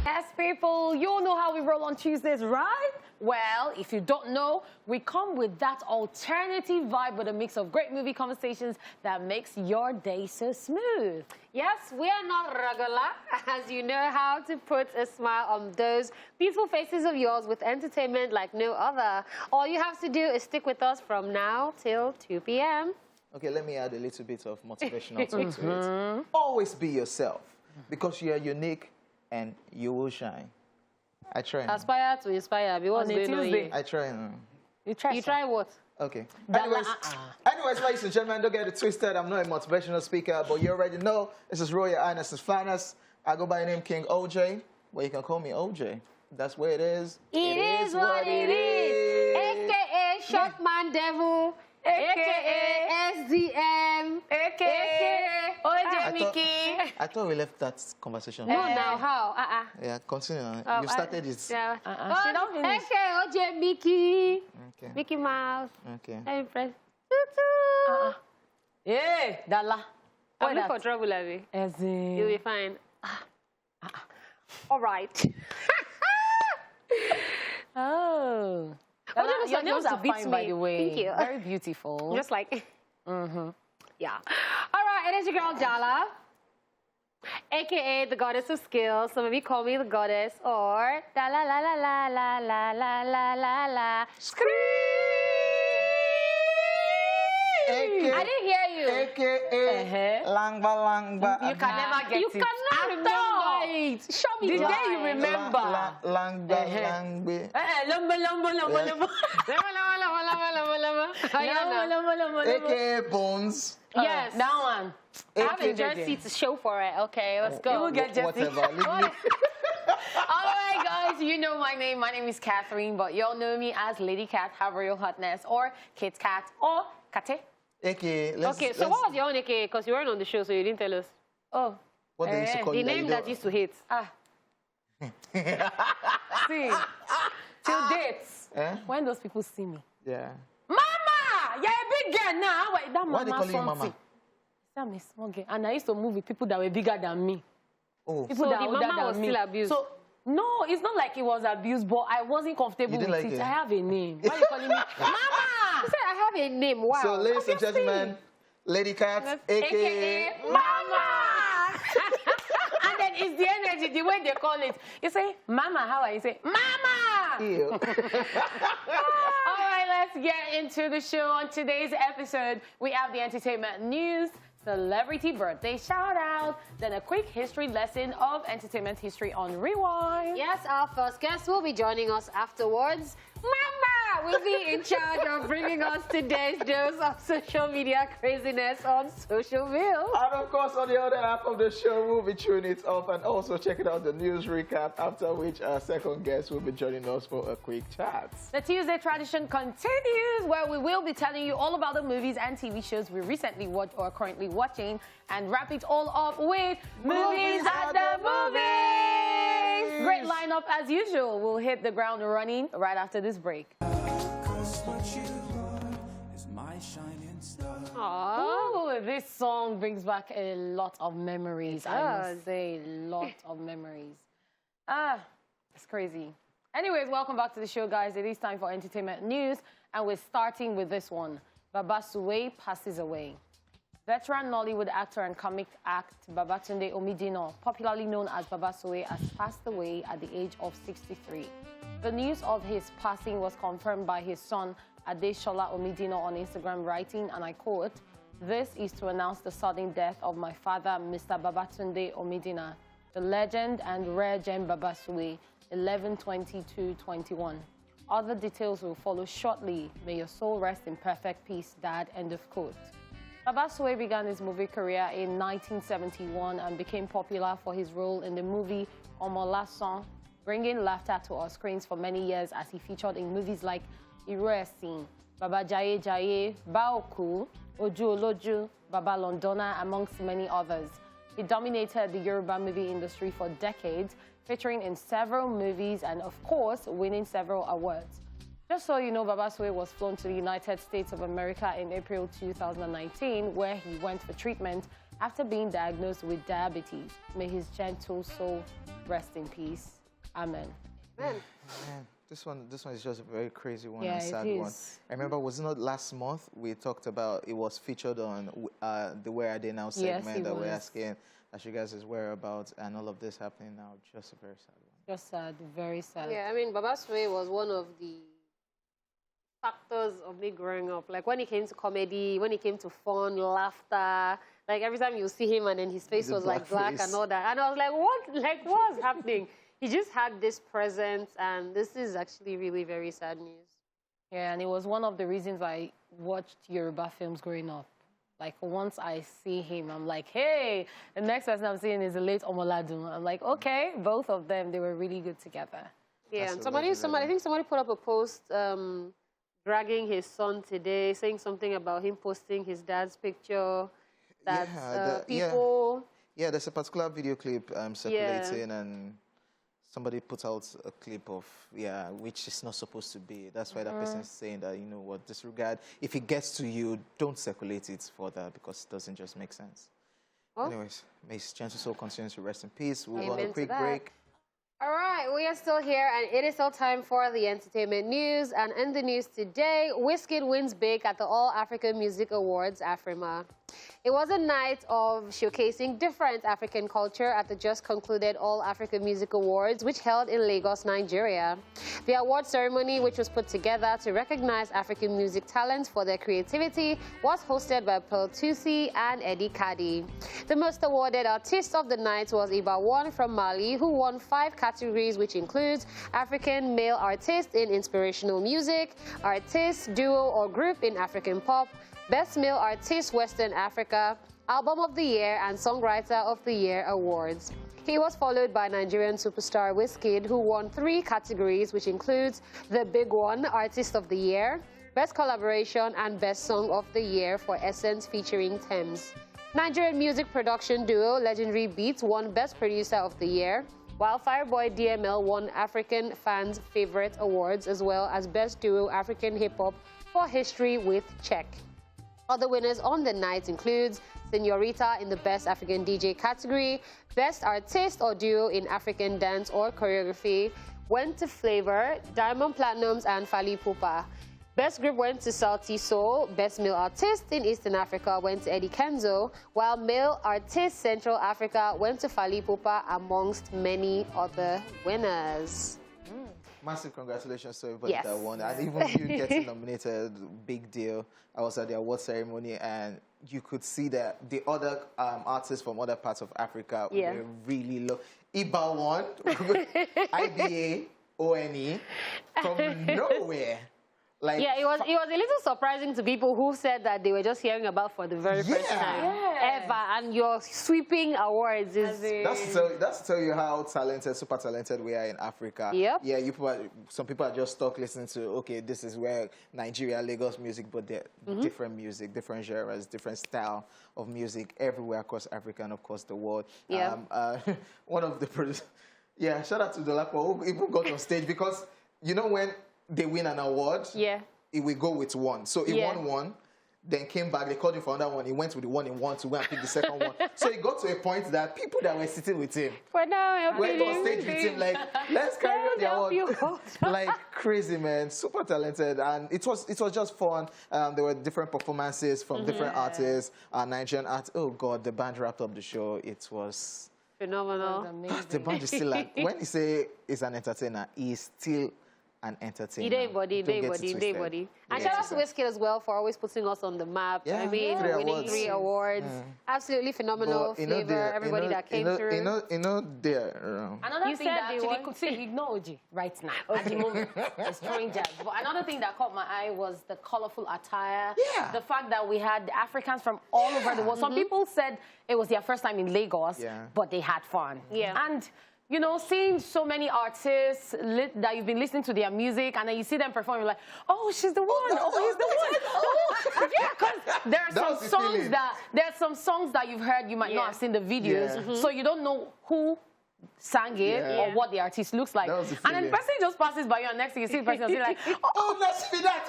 Yes, people, you all know how we roll on Tuesdays, right? Well, if you don't know, we come with that alternative vibe with a mix of great movie conversations that makes your day so smooth. Yes, we are not regular, as you know how to put a smile on those beautiful faces of yours with entertainment like no other. All you have to do is stick with us from now till 2 p.m. Okay, let me add a little bit of motivational talk to it. Always be yourself, because you are unique and you will shine. I try. Aspire to inspire. Be what's going on here? I try. You try what? Okay. Anyways, ladies and gentlemen, don't get it twisted. I'm not a motivational speaker, but you already know this is Royal Highness's Finest. I go by the name King OJ, but you can call me OJ. That's where it is. It is what it is. AKA Shotman Devil. AKA SDM. AKA OJ Mickey. I thought we left that conversation. No, now how? Yeah, continue. You started it. Yeah. She don't finish. AKA OJ Mickey. Okay. Mickey Mouse. Okay. Let me press. Yeah, Dala. I'm looking for trouble, Abby. You'll be fine. All right. Oh. Dala, your nails are fine, by the way. Thank you. Very beautiful. Just like. Yeah. All right, it is your girl, Jala. AKA the goddess of skills. Some of you call me the goddess, or da la la la la la la la la la la. Scream! I didn't hear you. AKA Langba. You can never get You it. cannot remember it. Show me The the day you remember. Langbe. AKA Bones. Yes. That one. I have a jersey to show for it. Okay, let's go. You will get jersey. Whatever. All right, guys, you know my name. My name is Catherine, but you all know me as Lady Cat, Have Real Hotness, or Kit Kat, or Kate. AKA. Okay, so what was your own AKA? Because you weren't on the show, so you didn't tell us. Oh. What they used to call the you name that used to hit. See, till dates. When those people see me. Yeah. Mama! You're a big girl now. Wait, that Why they mama call you Mama? I'm a small girl. And I used to move with people that were bigger than me. Oh. People So that the were older mama was than me. still abused? So, no, it's not like it was abused, but I wasn't comfortable You with didn't like it. it? I have a name. Why are you calling me Mama? You said I have a name. Wow. So, ladies and gentlemen, Lady Cat, AKA Mama! And then it's the energy, the way they call it. You say, Mama, how are you? Say, Mama! Ew. All right, let's get into the show. On today's episode, we have the entertainment news, celebrity birthday shout-out, then a quick history lesson of entertainment history on Rewind. Yes, our first guest will be joining us afterwards. Mama will be in charge of bringing us today's dose of social media craziness on Social Bill. And of course, on the other half of the show, we'll be tuning it up and also checking out the news recap, after which our second guest will be joining us for a quick chat. The Tuesday tradition continues, where we will be telling you all about the movies and TV shows we recently watched or are currently watching, and wrap it all up with Movies at the Movies! Great lineup as usual. We'll hit the ground running right after this break. Oh, this song brings back a lot of memories. I must say, a lot of memories. It's crazy. Anyways, welcome back to the show, guys. It is time for entertainment news, and we're starting with this one. Baba Suwe passes away. Veteran Nollywood actor and comic act Babatunde Omidino, popularly known as Baba Suwe, has passed away at the age of 63. The news of his passing was confirmed by his son, Adeshola Omidino, on Instagram, writing, and I quote, "This is to announce the sudden death of my father, Mr. Babatunde Omidina, the legend and rare gem Baba Suwe, 11/22/21. Other details will follow shortly. May your soul rest in perfect peace, Dad." End of quote. Baba Suwe began his movie career in 1971 and became popular for his role in the movie Omolasan, bringing laughter to our screens for many years as he featured in movies like Iruesin, Baba Jaye Jaye, Baoku, Oju Oloju, Baba Londona, amongst many others. He dominated the Yoruba movie industry for decades, featuring in several movies and, of course, winning several awards. Just so you know, Baba Suwe was flown to the United States of America in April 2019, where he went for treatment after being diagnosed with diabetes. May his gentle soul rest in peace. Amen. Man. Man, this one is just a very crazy one, Yeah, and sad one. I remember, was it not last month we talked about, it was featured on the Where Are They Now segment that we're asking you guys' whereabouts, and all of this happening now. Just a very sad one. Just sad, very sad. Yeah, I mean, Baba Sway was one of the factors of me growing up. Like when it came to comedy, when it came to fun, laughter, like every time you see him and then his face was like black and all that. And I was like, what? Like, what's happening? He just had this presence, and this is actually really very sad news. Yeah, and it was one of the reasons I watched Yoruba films growing up. Like, once I see him, I'm like, hey, the next person I'm seeing is the late Omoladun. I'm like, okay, both of them, they were really good together. Yeah, and I think somebody put up a post dragging his son today, saying something about him posting his dad's picture, that people... Yeah, there's a particular video clip circulating, and somebody put out a clip of, which is not supposed to be. That's why that person is saying that, you know what, disregard. If it gets to you, don't circulate it further, because it doesn't just make sense. Well, anyways, may his gentle soul continue to rest in peace. We'll go on a quick break. All right, we are still here, and it is still time for the entertainment news. And in the news today, Wizkid wins big at the All African Music Awards, AFRIMA. It was a night of showcasing different African culture at the just concluded All African Music Awards, which held in Lagos, Nigeria. The award ceremony, which was put together to recognize African music talents for their creativity, was hosted by Pearl Thusi and Eddie Kadi. The most awarded artist of the night was Iba One from Mali, who won 5 categories, which includes African Male Artist in Inspirational Music, Artist, Duo or Group in African Pop, Best Male Artist Western Africa, Album of the Year and Songwriter of the Year awards. He was followed by Nigerian superstar Wizkid, who won 3 categories, which includes the big one, Artist of the Year, Best Collaboration and Best Song of the Year for Essence featuring Thames. Nigerian music production duo Legendary Beats won Best Producer of the Year, while Fireboy DML won African Fans Favorite Awards, as well as Best Duo African Hip Hop for History with Check. Other winners on the night includes Senorita in the Best African DJ category, Best Artist or Duo in African Dance or Choreography went to Flavor, Diamond Platnumz and Fally Ipupa. Best Group went to Salty Soul, Best Male Artist in Eastern Africa went to Eddie Kenzo, while Male Artist Central Africa went to Fally Ipupa, amongst many other winners. Massive congratulations to everybody that won. And even you getting nominated, big deal. I was at the award ceremony, and you could see that the other artists from other parts of Africa were really low. Iba won, IBA, ONE, from nowhere. Like, it was a little surprising to people who said that they were just hearing about for the very first time ever, and your sweeping awards is... That's to tell you how talented, super talented we are in Africa. Yep. Yeah, some people are just stuck listening to, okay, this is where Nigeria, Lagos music, but they're different music, different genres, different style of music everywhere across Africa and, of course, the world. Yeah. One of the producers... Yeah, shout out to Dolapo, who even got on stage, because, you know, when they win an award, it will go with one. So he won one, then came back, they called him for another one, he went with the one he won to go and pick the second one. So it got to a point that people that were sitting with him went on stage with him, like, let's carry on the award. Like, crazy, man. Super talented. And it was just fun. There were different performances from different artists, Nigerian artists. Oh, God, the band wrapped up the show. It was... phenomenal. The band is still like, when you say he's an entertainer, he's still an entertainer. And shout out to Wizkid as well for always putting us on the map. Yeah, I mean, winning 3 awards. Absolutely phenomenal. Flavor, everybody that came through. Another thing that actually could see ignore OG right now at the moment is strangers. But another thing that caught my eye was the colorful attire. Yeah. The fact that we had Africans from all over the world. Some people said it was their first time in Lagos, but they had fun. Yeah. And you know, seeing so many artists that you've been listening to their music, and then you see them perform, you're like, oh, she's the one. Oh, he's the one. Yeah, because there are some songs that you've heard, you might not have seen the videos, so you don't know who sang it or what the artist looks like. That was the And then the feeling. person just passes by you and next thing you see the person and you're like, Oh, let's be that.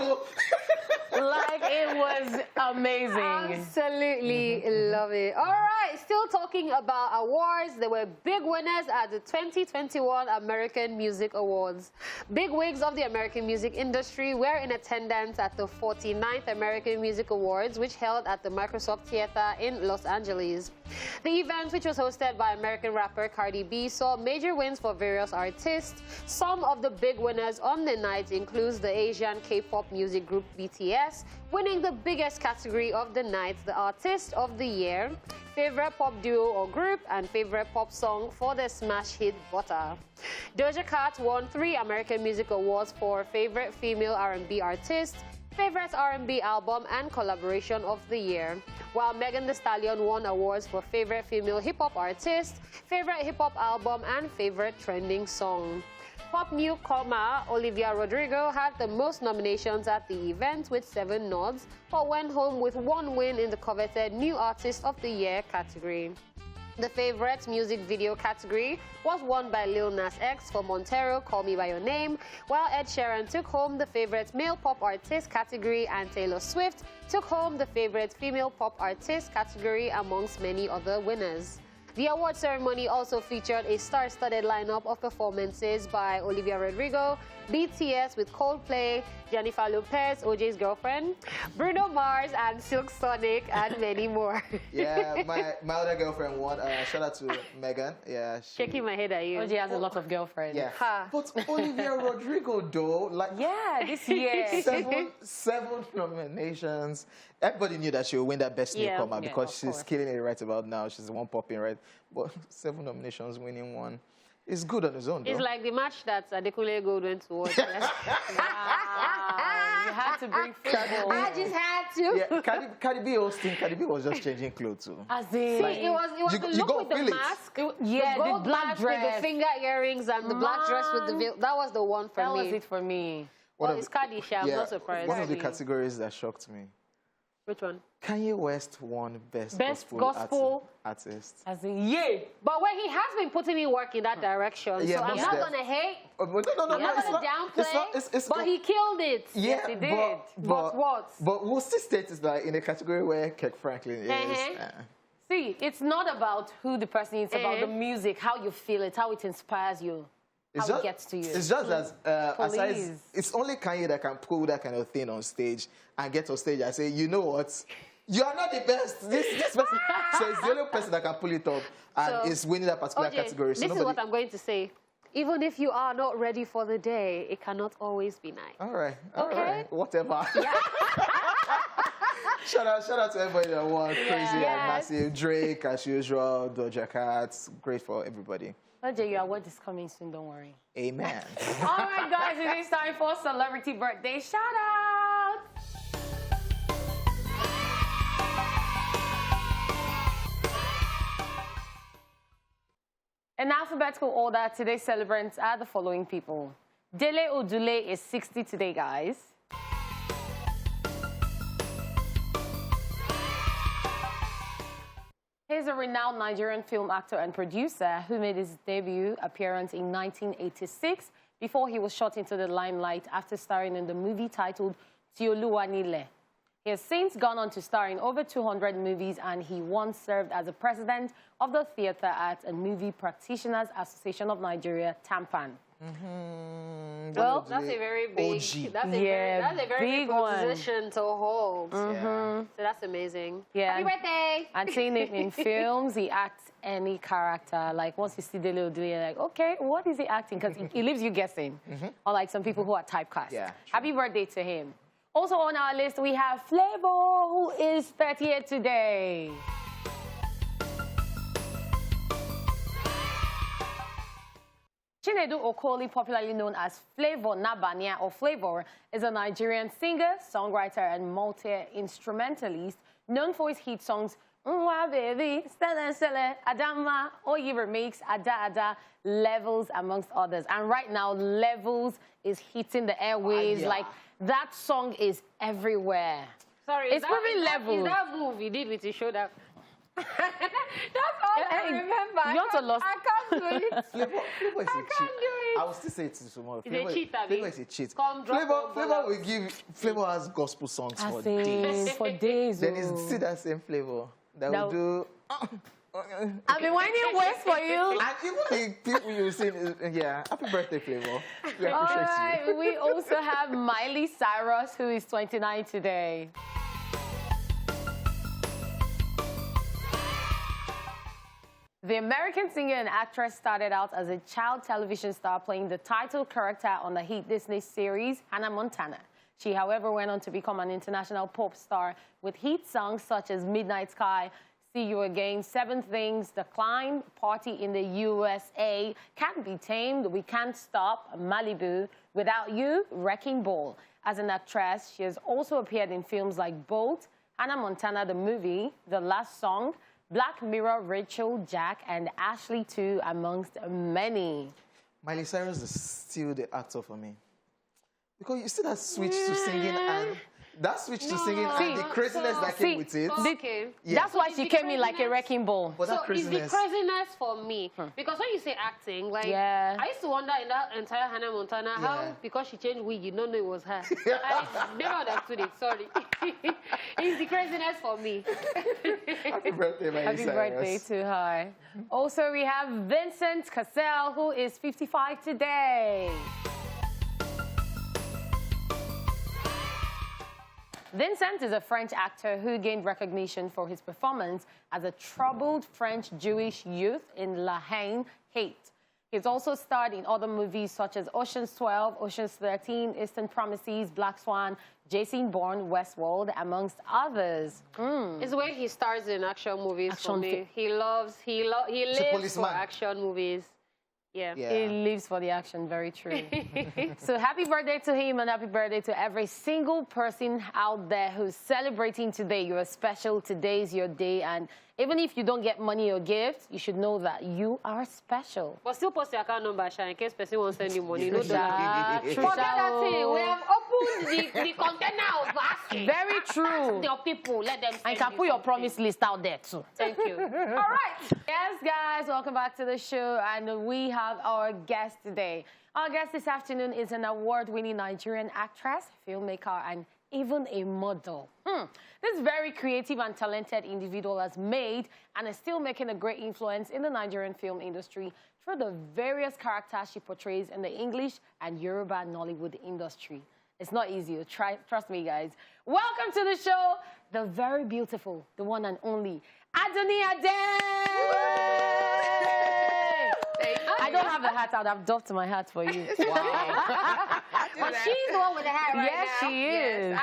like it was amazing. Absolutely love it. All right, still talking about awards. There were big winners at the 2021 American Music Awards. Big wigs of the American music industry were in attendance at the 49th American Music Awards, which held at the Microsoft Theater in Los Angeles. The event, which was hosted by American rapper Cardi B, saw major wins for various artists. Some of the big winners on the night includes the Asian K-pop music group BTS, winning the biggest category of the night, the Artist of the Year, Favorite Pop Duo or Group, and Favorite Pop Song for their smash hit Butter. Doja Cat won 3 American Music Awards for Favorite Female R&B Artist, Favorite R&B Album and Collaboration of the Year, while Megan Thee Stallion won awards for Favorite Female Hip-Hop Artist, Favorite Hip-Hop Album, and Favorite Trending Song. Pop newcomer Olivia Rodrigo had the most nominations at the event with 7 nods, but went home with 1 win in the coveted New Artist of the Year category. The favorite music video category was won by Lil Nas X for Montero, Call Me By Your Name, while Ed Sheeran took home the favorite male pop artist category and Taylor Swift took home the favorite female pop artist category amongst many other winners. The award ceremony also featured a star-studded lineup of performances by Olivia Rodrigo, BTS with Coldplay, Jennifer Lopez, OJ's girlfriend, Bruno Mars, and Silk Sonic, and many more. Yeah, my other girlfriend won. Shout out to Megan. Yeah, Shaking my head at you. OJ has a lot of girlfriends. Yeah, Ha. but Olivia Rodrigo though, like Yeah, this year. seven nominations. Everybody knew that she would win that best newcomer Yeah, because of she's course. killing it right about now. She's the one popping right, but 7 nominations, winning 1. It's good on its own, though. It's like the match that Adekunle Gold went to watch. Wow, you had to bring football. I just had to. Yeah, Cardi B hosting. Cardi B was just changing clothes too. As in, See, it was You the go- you look go with the feel it. mask, yeah, the the gold black mask dress. with the finger earrings and the black dress with the veil. That was the one for that me. was it for me. Well, it's Cardi, I'm not surprised. One of the categories that shocked me. Which one? Kanye West won Best Gospel Artist. As in, yeah. But when he has been putting in work in that direction, Yeah, so I'm most not def. going to hate, Oh, but no, I'm not going to downplay, but he killed it. Yeah, Yes, he did. But what? But we'll still state is like in a category where Kirk Franklin is. See, it's not about who the person is, it's about the music, how you feel it, how it inspires you, how it gets to you. It's just that aside, Please. it's only Kanye that can pull that kind of thing on stage and get on stage and say, you know what? You are not the best. This person. So it's the only person that can pull it up and is winning that particular category. So this is what I'm going to say. Even if you are not ready for the day, it cannot always be nice. All right. All Okay. right. Whatever. shout out to everybody that won. Crazy and massive. Drake, as usual. Doja Cat. Great for everybody. OJ, your award is coming soon, don't worry. Amen. All right, guys, it is time for Celebrity Birthday Shout-Out. In alphabetical order, today's celebrants are the following people. Dele Odule is 60 today, guys. He's a renowned Nigerian film actor and producer who made his debut appearance in 1986 before he was shot into the limelight after starring in the movie titled Tioluwanile. He has since gone on to star in over 200 movies, and he once served as the president of the Theatre Arts and Movie Practitioners Association of Nigeria, TAMPAN. Well, that's a very big, OG. that's a very big one. position to hold. Yeah. So that's amazing. Yeah. Happy birthday! And seeing him in films, he acts any character. Like, once you see Dele Odule, you're like, okay, what is he acting? Because he leaves you guessing. Unlike some people who are typecast. Yeah, Happy birthday to him. Also on our list, we have Flavor, who is 38 today. Chinedu Okoli, popularly known as Flavor Nabania or Flavor, is a Nigerian singer, songwriter, and multi-instrumentalist known for his hit songs Nwa Baby, Stele Stele, Adama, Oyi Remix, Ada Ada, Levels, amongst others. And right now, Levels is hitting the airwaves. Yeah. Like, that song is everywhere. Sorry, It's moving level. Is that move you did with your shoulder? That's all I remember. You want to lose? I can't do it. Flavor is a cheat. can't do it. I will still say it to tomorrow. It's a cheat, Abby. Flavor is a cheat. Come, drop Flavor one will give. Flavor has gospel songs I for think days. for days. Then it's still that same flavor that will do. I've been winding waist for you. And even the people you see, yeah, happy birthday, Flavor. We All appreciate right, you. we also have Miley Cyrus, who is 29 today. The American singer and actress started out as a child television star playing the title character on the hit Disney series Hannah Montana. She, however, went on to become an international pop star with hit songs such as Midnight Sky, See You Again, Seven Things, The Climb, Party in the USA, Can't Be Tamed, We Can't Stop, Malibu, Without You, Wrecking Ball. As an actress, she has also appeared in films like Bolt, Hannah Montana the Movie, The Last Song, Black Mirror, Rachel, Jack, and Ashley too, amongst many. Miley Cyrus is still the actor for me. Because you see that switch to singing and that switch to singing and the craziness that came with it. Okay. Yeah. That's why she came in like a wrecking ball. But that So it's the craziness. craziness for me. Because when you say acting, like, Yeah. I used to wonder in that entire Hannah Montana Yeah. how, because she changed wig, you don't know it was her. I never understood it, sorry. It's the craziness for me. Happy birthday, Miley Happy Cyrus. birthday to her. Also, we have Vincent Cassel, who is 55 today. Vincent is a French actor who gained recognition for his performance as a troubled French Jewish youth in La Haine, Hate. He's also starred in other movies such as Ocean's 12, Ocean's 13, Eastern Promises, Black Swan, Jason Bourne, Westworld, amongst others. It's when he stars in action movies for Action me. He lives for policeman. action movies. Yeah. Yeah. He lives for the action, very true. So happy birthday to him and happy birthday to every single person out there who's celebrating today. You're special. Today is your day. And even if you don't get money or gifts, you should know that you are special. But still post your account number, Sha, in case person wants to send you money. No True, dollar. Sha. Forget that thing. We have opened the container of asking. Very true. Ask your people. Let them send And you can put your something. promise list out there too. Thank you. All right. Yes, guys, welcome back to the show. And we have our guest today. Our guest this afternoon is an award-winning Nigerian actress, filmmaker, and even a model. This very creative and talented individual has made and is still making a great influence in the Nigerian film industry through the various characters she portrays in the English and Yoruba Nollywood industry. It's not easy. Trust me, guys. Welcome to the show, the very beautiful, the one and only, Adunni Ade! I don't have a hat. I'd have doffed my hat for you. Wow. But she's the one with the hair right Yes, now. she is.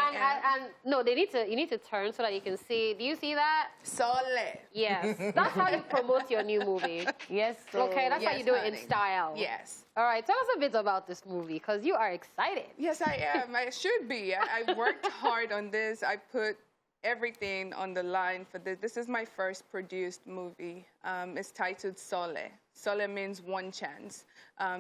And no, you need to turn so that you can see. Do you see that? Solid. Yes. That's how you promote your new movie. Yes. Okay, that's how Yes, you do it in honey. style. Yes. All right, tell us a bit about this movie, because you are excited. Yes, I am. I should be. I worked hard on this. I put everything on the line for this. This is my first produced movie. It's titled Sole. Sole means one chance.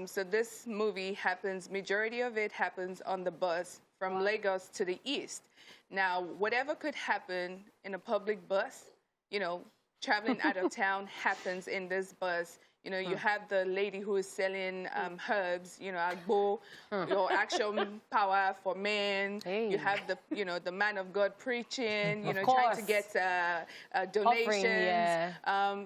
So this movie happens, majority of it happens on the bus from Lagos to the east. Now, whatever could happen in a public bus, you know, traveling out of town happens in this bus. You know, you have the lady who is selling herbs, you know, agbo, your action power for men. Hey. You have the, you know, the man of God preaching, you Of know, trying to course. get donations. Offering, yeah.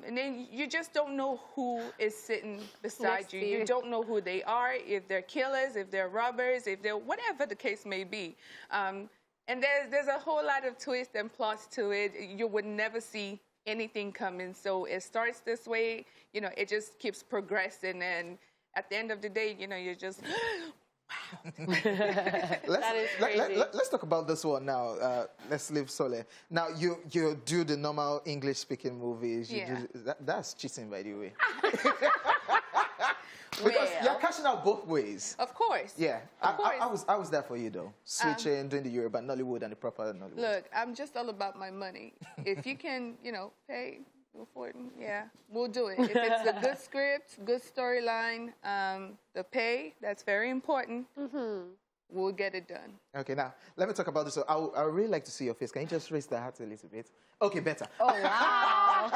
And then you just don't know who is sitting beside Next you. to you. You don't know who they are, if they're killers, if they're robbers, if they're whatever the case may be. And there's a whole lot of twists and plots to it. You would never see anything coming. So it starts this way, you know, it just keeps progressing. And at the end of the day, you know, you're just, That is crazy. Let's talk about this one now. Let's leave Sole. Now, you do the normal English-speaking movies. You Yeah. do, that's cheating, by the way. Because Well. you're cashing out both ways. of course. Yeah, Of course. I was there for you though, switching, doing the Yoruba Nollywood and the proper Nollywood. Look, I'm just all about my money. If you can, you know, pay for it, yeah, we'll do it. If it's a good script, good storyline, the pay, that's very important. we'll get it done. Okay, now, let me talk about this. So I would really like to see your face. Can you just raise the hat a little bit? Okay, better. Oh, wow.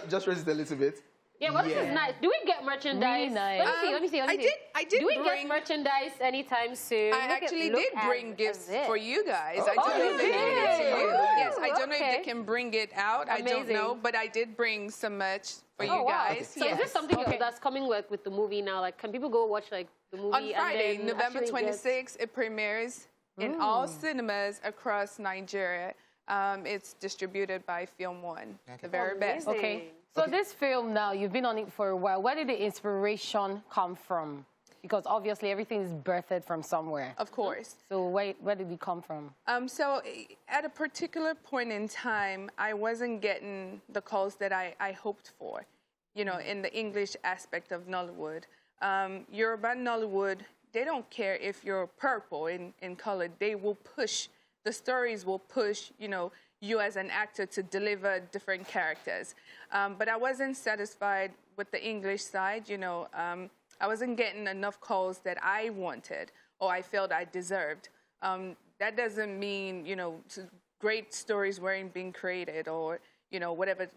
just raise it a little bit. Yeah, well, this is nice. Do we get merchandise? Really nice. Let me see. I did Do we bring, get merchandise anytime soon? I actually did bring gifts for you guys. I Oh, don't know if they can get to you. Yes, I don't know if Okay. they can bring it out. I don't know, Amazing. but I did bring some merch for you Oh, wow. guys. So is this something that's coming with the movie now? Like, can people go watch like the movie On Friday, and then November actually 26th, it premieres in all cinemas across Nigeria. It's distributed by Film One, the very best. Okay. So this film now, you've been on it for a while. Where did the inspiration come from? Because obviously everything is birthed from somewhere. Of course. So where did it come from? So at a particular point in time, I wasn't getting the calls that I hoped for, you know, in the English aspect of Nollywood. Yoruba Nollywood, they don't care if you're purple in color. They will push, the stories will push, you know, you as an actor to deliver different characters. But I wasn't satisfied with the English side, you know. I wasn't getting enough calls that I wanted or I felt I deserved. That doesn't mean, you know, great stories weren't being created or, you know, whatever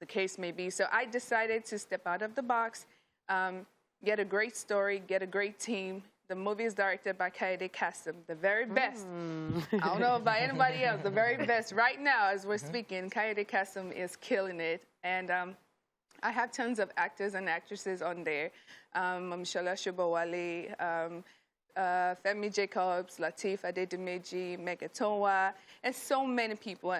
the case may be. So I decided to step out of the box, get a great story, get a great team. The movie is directed by Kaede Kassim, the very best. I don't know about anybody else, the very best. Right now, as we're speaking, Kaede Kassim is killing it. And I have tons of actors and actresses on there. Shola Shubawale, Femi Jacobs, Lateef Adedimeji, Megatowa, and so many people.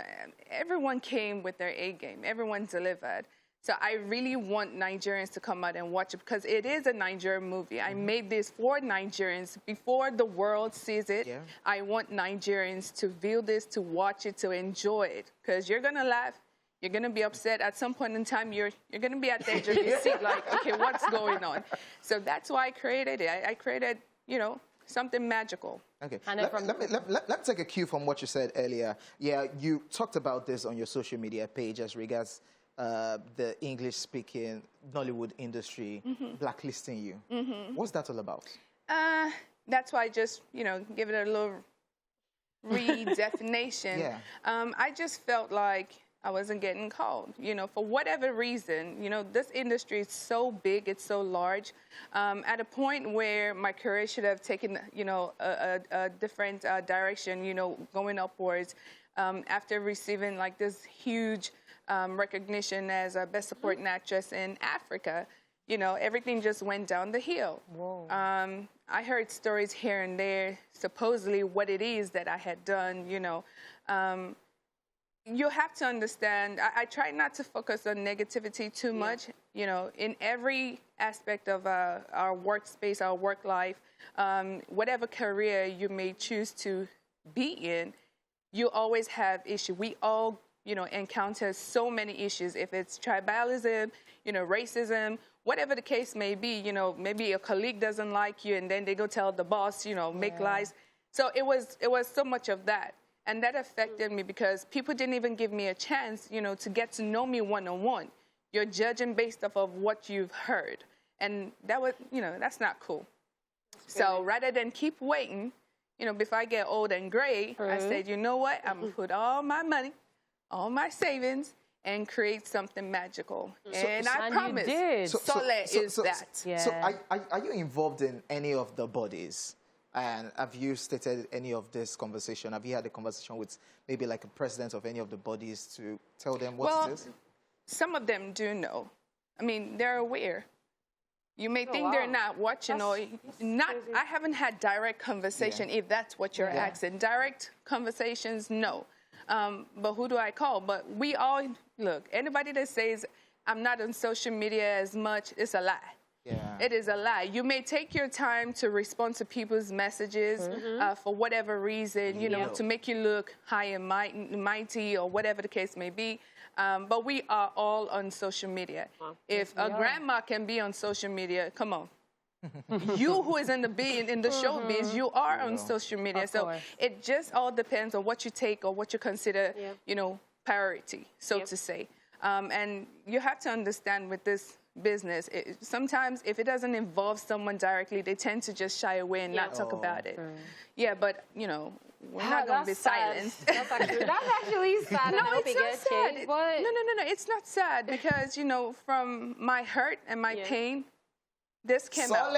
Everyone came with their A game. Everyone delivered. So I really want Nigerians to come out and watch it because it is a Nigerian movie. I made this for Nigerians. Before the world sees it, I want Nigerians to view this, to watch it, to enjoy it. Because you're going to laugh. You're going to be upset. At some point in time, you're going to be at the edge of your seat like, okay, what's going on? So that's why I created it. I created, you know, something magical. Okay, let me take a cue from what you said earlier. Yeah, you talked about this on your social media page as regards the English-speaking Nollywood industry blacklisting you. What's that all about? That's why I just, you know, give it a little redefinition. I just felt like I wasn't getting called, you know, for whatever reason. You know, this industry is so big, it's so large. At a point where my career should have taken, you know, a different direction, you know, going upwards, after receiving like this huge recognition as a Best Supporting Actress in Africa, you know, everything just went down the hill. I heard stories here and there, supposedly what it is that I had done, you know. You have to understand, I try not to focus on negativity too much, you know, in every aspect of our workspace, our work life, whatever career you may choose to be in, you always have issues. We all, you know, encounter so many issues. If it's tribalism, you know, racism, whatever the case may be, you know, maybe a colleague doesn't like you and then they go tell the boss, you know, make lies. So it was so much of that. And that affected me because people didn't even give me a chance, you know, to get to know me one-on-one. You're judging based off of what you've heard. And that was, you know, that's not cool. So rather than keep waiting, you know, before I get old and gray, I said, you know what? I'm going to put all my money, all my savings, and create something magical. And I promise, Sole is that. So are you involved in any of the bodies? And have you stated any of this conversation? Have you had a conversation with maybe like a president of any of the bodies to tell them what it is? Some of them do know. I mean, they're aware. You may think they're not watching or not. I haven't had direct conversation, if that's what you're asking. Direct conversations, no. But who do I call? But we all, look, anybody that says I'm not on social media as much, it's a lie. It is a lie. You may take your time to respond to people's messages for whatever reason, you know, to make you look high and mighty or whatever the case may be. But we are all on social media. If a grandma can be on social media, come on. You who is in the showbiz, you are on social media. So it just all depends on what you take or what you consider, you know, priority, so to say. And you have to understand with this business, sometimes if it doesn't involve someone directly, they tend to just shy away and not talk about it. Yeah, but, you know, we're not going to be silenced. That's actually sad. No, it's not sad. No, it's not sad because, you know, from my hurt and my pain, this came out.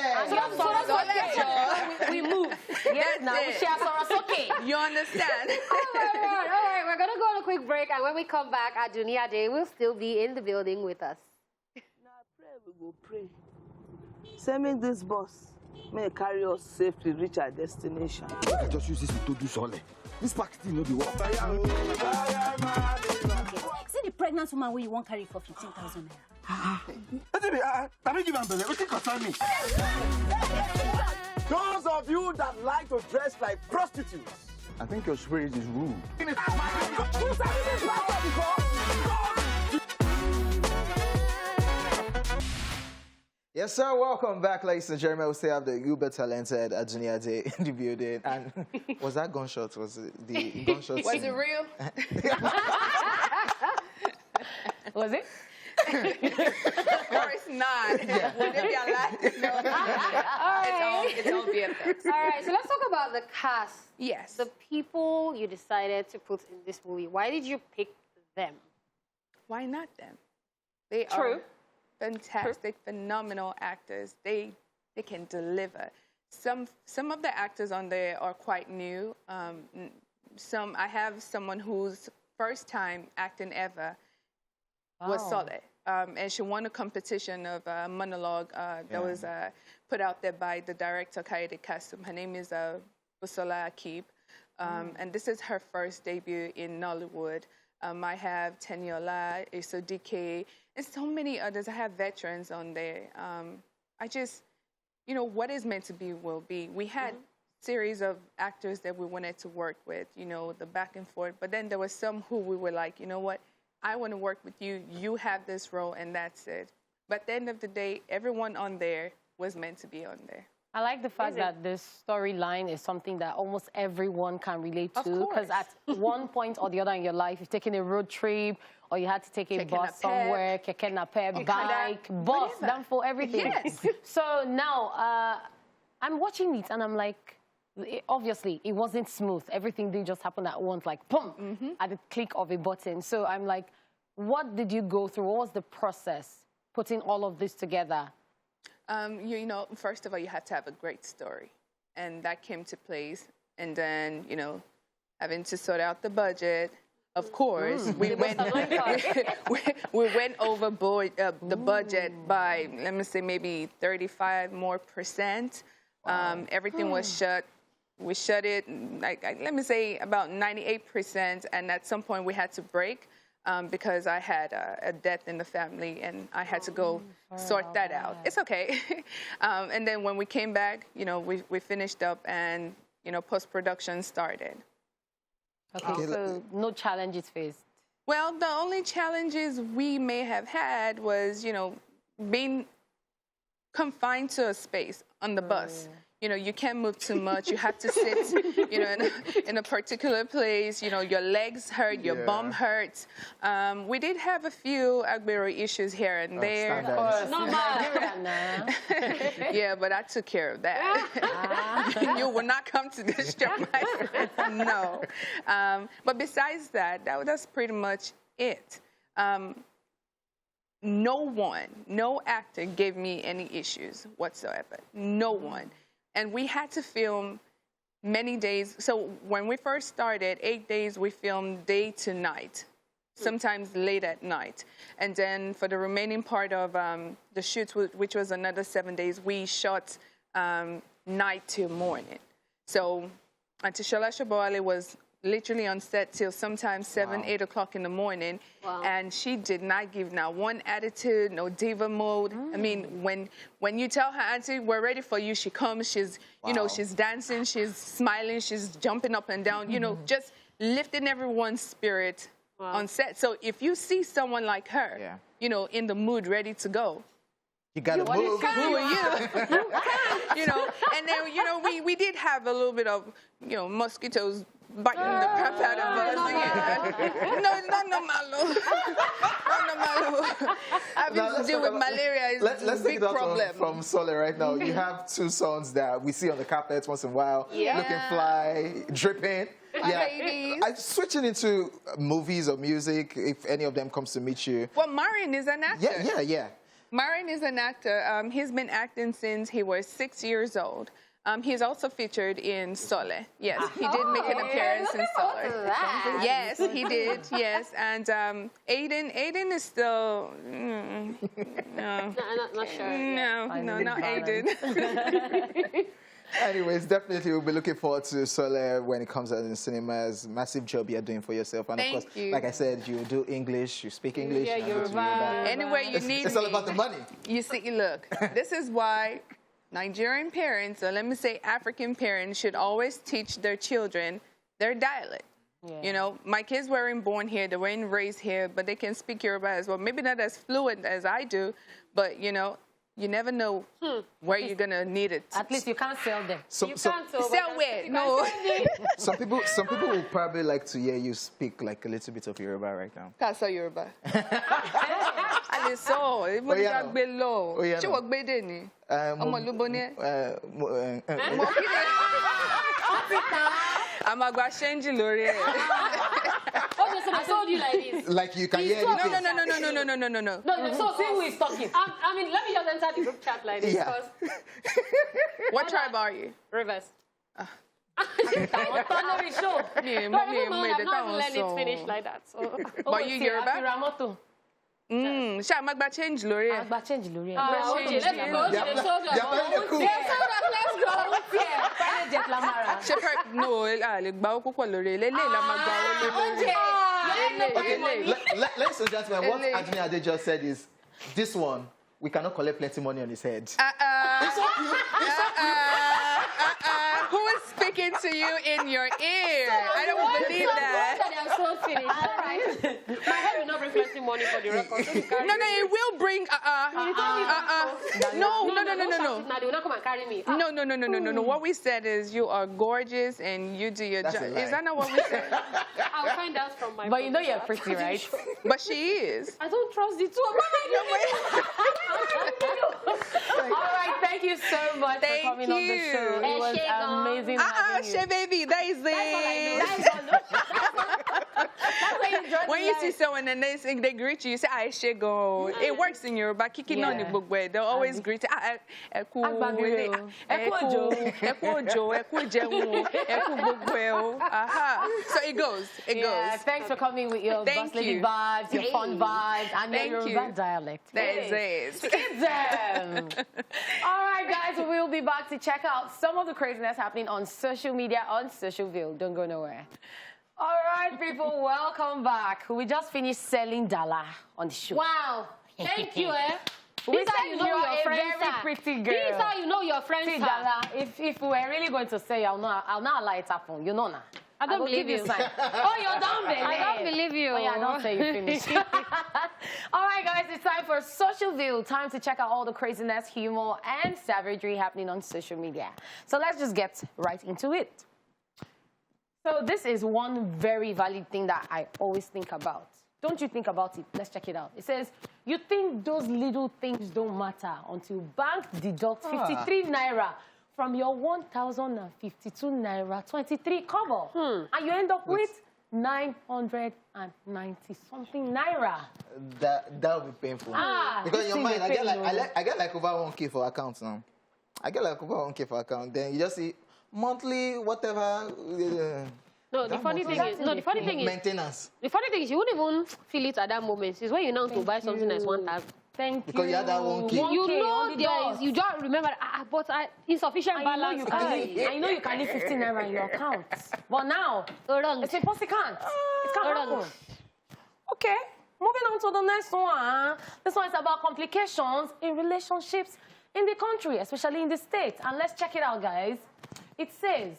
We move. Yes, now we share us. Okay. You understand? All right. We're going to go on a quick break, and when we come back, Adunni Ade will still be in the building with us. Now pray, we go pray. Send me this bus. May carry us safely reach our destination. I just use this to do Sole. This pack still no be work. See the pregnant woman where you won't carry for 15,000 naira. Can you give am belle? Wetin concern me? Those of you that like to dress like prostitutes, I think your spirit is rude. Yes, sir. Welcome back, ladies and gentlemen. We still have the uber talented Adunni Ade in the building. And was that gunshot? Was it the gunshot? Was it real? Was it? Of course not. Yeah. Would it be alive? No. It's all VFX. All right, so let's talk about the cast. Yes. The people you decided to put in this movie. Why did you pick them? Why not them? They are fantastic, phenomenal actors. They can deliver. Some of the actors on there are quite new. I have someone whose first time acting ever was Sole. And she won a competition of monologue that was put out there by the director, Kaede Kasum. Her name is Busola Akib. And this is her first debut in Nollywood. I have Teniola, Isodike, and so many others. I have veterans on there. I just, you know, what is meant to be will be. We had series of actors that we wanted to work with, you know, the back and forth. But then there were some who we were like, you know what, I want to work with you. You have this role, and that's it. But at the end of the day, everyone on there was meant to be on there. I like the fact that this storyline is something that almost everyone can relate to. Because at one point or the other in your life, you've taken a road trip, or you had to take a bus somewhere, keke napep, bike, bus, danfo, everything. Yes. So now, I'm watching it, and I'm like, obviously, it wasn't smooth. Everything didn't just happen at once, like, boom, at the click of a button. So I'm like, what did you go through? What was the process putting all of this together? You know, first of all, you have to have a great story. And that came to place. And then, you know, having to sort out the budget. Of course, we went overboard the budget by, let me say, maybe 35% more. Everything was shut. We shut it, let me say, about 98%. And at some point, we had to break. Because I had a death in the family, and I had to go sort that out. It's okay. And then when we came back, you know, we finished up, and, you know, post-production started. Okay, so no challenges faced? Well, the only challenges we may have had was, you know, being confined to a space on the bus. You know, you can't move too much. You have to sit, you know, in a particular place. You know, your legs hurt, your bum hurts. We did have a few Agbero issues here and there. Yeah, but I took care of that. You will not come to this show, my friend. No. But besides that, that's pretty much it. No actor gave me any issues whatsoever. No one. And we had to film many days. So when we first started, 8 days, we filmed day to night, sometimes late at night. And then for the remaining part of the shoot, which was another 7 days, we shot night till morning. So Antishola Shoboale was literally on set till sometimes 7, 8 o'clock in the morning. And she did not give now one attitude, no diva mode. I mean, when you tell her, Auntie, we're ready for you, she comes, she's, you know, she's dancing, she's smiling, she's jumping up and down, you know, just lifting everyone's spirit on set. So if you see someone like her, you know, in the mood, ready to go, you gotta move. Who are you? You know, and then, you know, we did have a little bit of, you know, mosquitoes biting the crap out of us. No malo. No malo. Having to deal with malaria is let's a take big it out problem. from Sole right now. You have two sons that we see on the carpet once in a while, looking fly, dripping. Babies. Switching into movies or music, if any of them comes to meet you. Well, Marion is an actor. Yeah. Marion is an actor. He's been acting since he was 6 years old. He's also featured in Sole. Yes, he did make an appearance in Sole. Yes, he did. Yes, and Aiden is still no, not sure. No, not Aiden. Anyways, definitely we'll be looking forward to Sole when it comes out in the cinemas. Massive job you're doing for yourself. And of course, like I said, you do English, you speak English. Yeah, Yoruba. Anywhere you need It's all about the money. You see, look, this is why Nigerian parents, or let me say African parents, should always teach their children their dialect. Yeah. You know, my kids weren't born here, they weren't raised here, but they can speak Yoruba as well. Maybe not as fluent as I do, but, you know, you never know where you're going to need it. At least you can't sell them. You can't sell where? No. Some people will probably like to hear you speak like a little bit of Yoruba right now. Can't sell Yoruba. I saw. Even if I'm below. She was better. I'm a grashenji lori. I told you like this. Like you can hear anything. No. No, so see who is talking. I mean, let me just enter the group chat like this. Yeah. What tribe are you? Rivers. Mommy, I'm not even letting it finish like that. So. But you Yoruba? Sha magba change lori. Agba change lori. Okay, let's go. Shepherd, no, le gba púpọ̀ lórí le la magba lórí. Ladies and gentlemen, what Adunni Ade just said is, this one, we cannot collect plenty money on his head. Who is speaking to you in your ear? I don't believe that. I'm so finished. All right. My head will not bring plenty money for the record. No, it will bring. No. Now they will not come and carry me. No. What we said is you are gorgeous and you do your job. Is that not what we said? I'll find out from my. But you know you're pretty, right? But she is. I don't trust the two of them. All right, thank you so much for coming on the show. It was amazing having you. Baby, that is it. When you see someone and they greet you, you say, "I should go." It works in Yoruba. Kicking on the book way, they'll always greet. So it goes. Thanks for coming with your boss lady vibes, your fun vibes, and your Yoruba dialect. That is it. Keep them. All right, guys, we'll be back to check out some of the craziness happening on social media on Social View. Don't go nowhere. All right, people, welcome back. We just finished selling Dala on the show. Wow. Thank you, We said you know your friends very pretty girl. This is how you know your friends are. Dala, if we were really going to say, I'll not allow it happen. You know now. I don't believe you. Oh, you're done, baby. I don't believe you. Oh, yeah, don't say you finished. All right, guys, it's time for Social View. Time to check out all the craziness, humor, and savagery happening on social media. So let's just get right into it. So this is one very valid thing that I always think about. Don't you think about it? Let's check it out. It says, you think those little things don't matter until bank deducts 53 naira from your 1,052 naira 23 kobo. And you end up with 990 something naira. That would be painful. Because in your mind, I get like over 1K for accounts now. I get like over 1K for account. Then you just see monthly, whatever. No, the funny thing is, maintenance. The funny thing is, you wouldn't even feel it at that moment. It's when you know to buy something that's 1,000. Thank you. Because you had that 1K. You know there is, you don't remember, but insufficient balance. I know you can leave 15 naira in your account. But now, it's impossible. It can't. It can't happen. Okay, moving on to the next one. This one is about complications in relationships in the country, especially in the States. And let's check it out, guys. It says,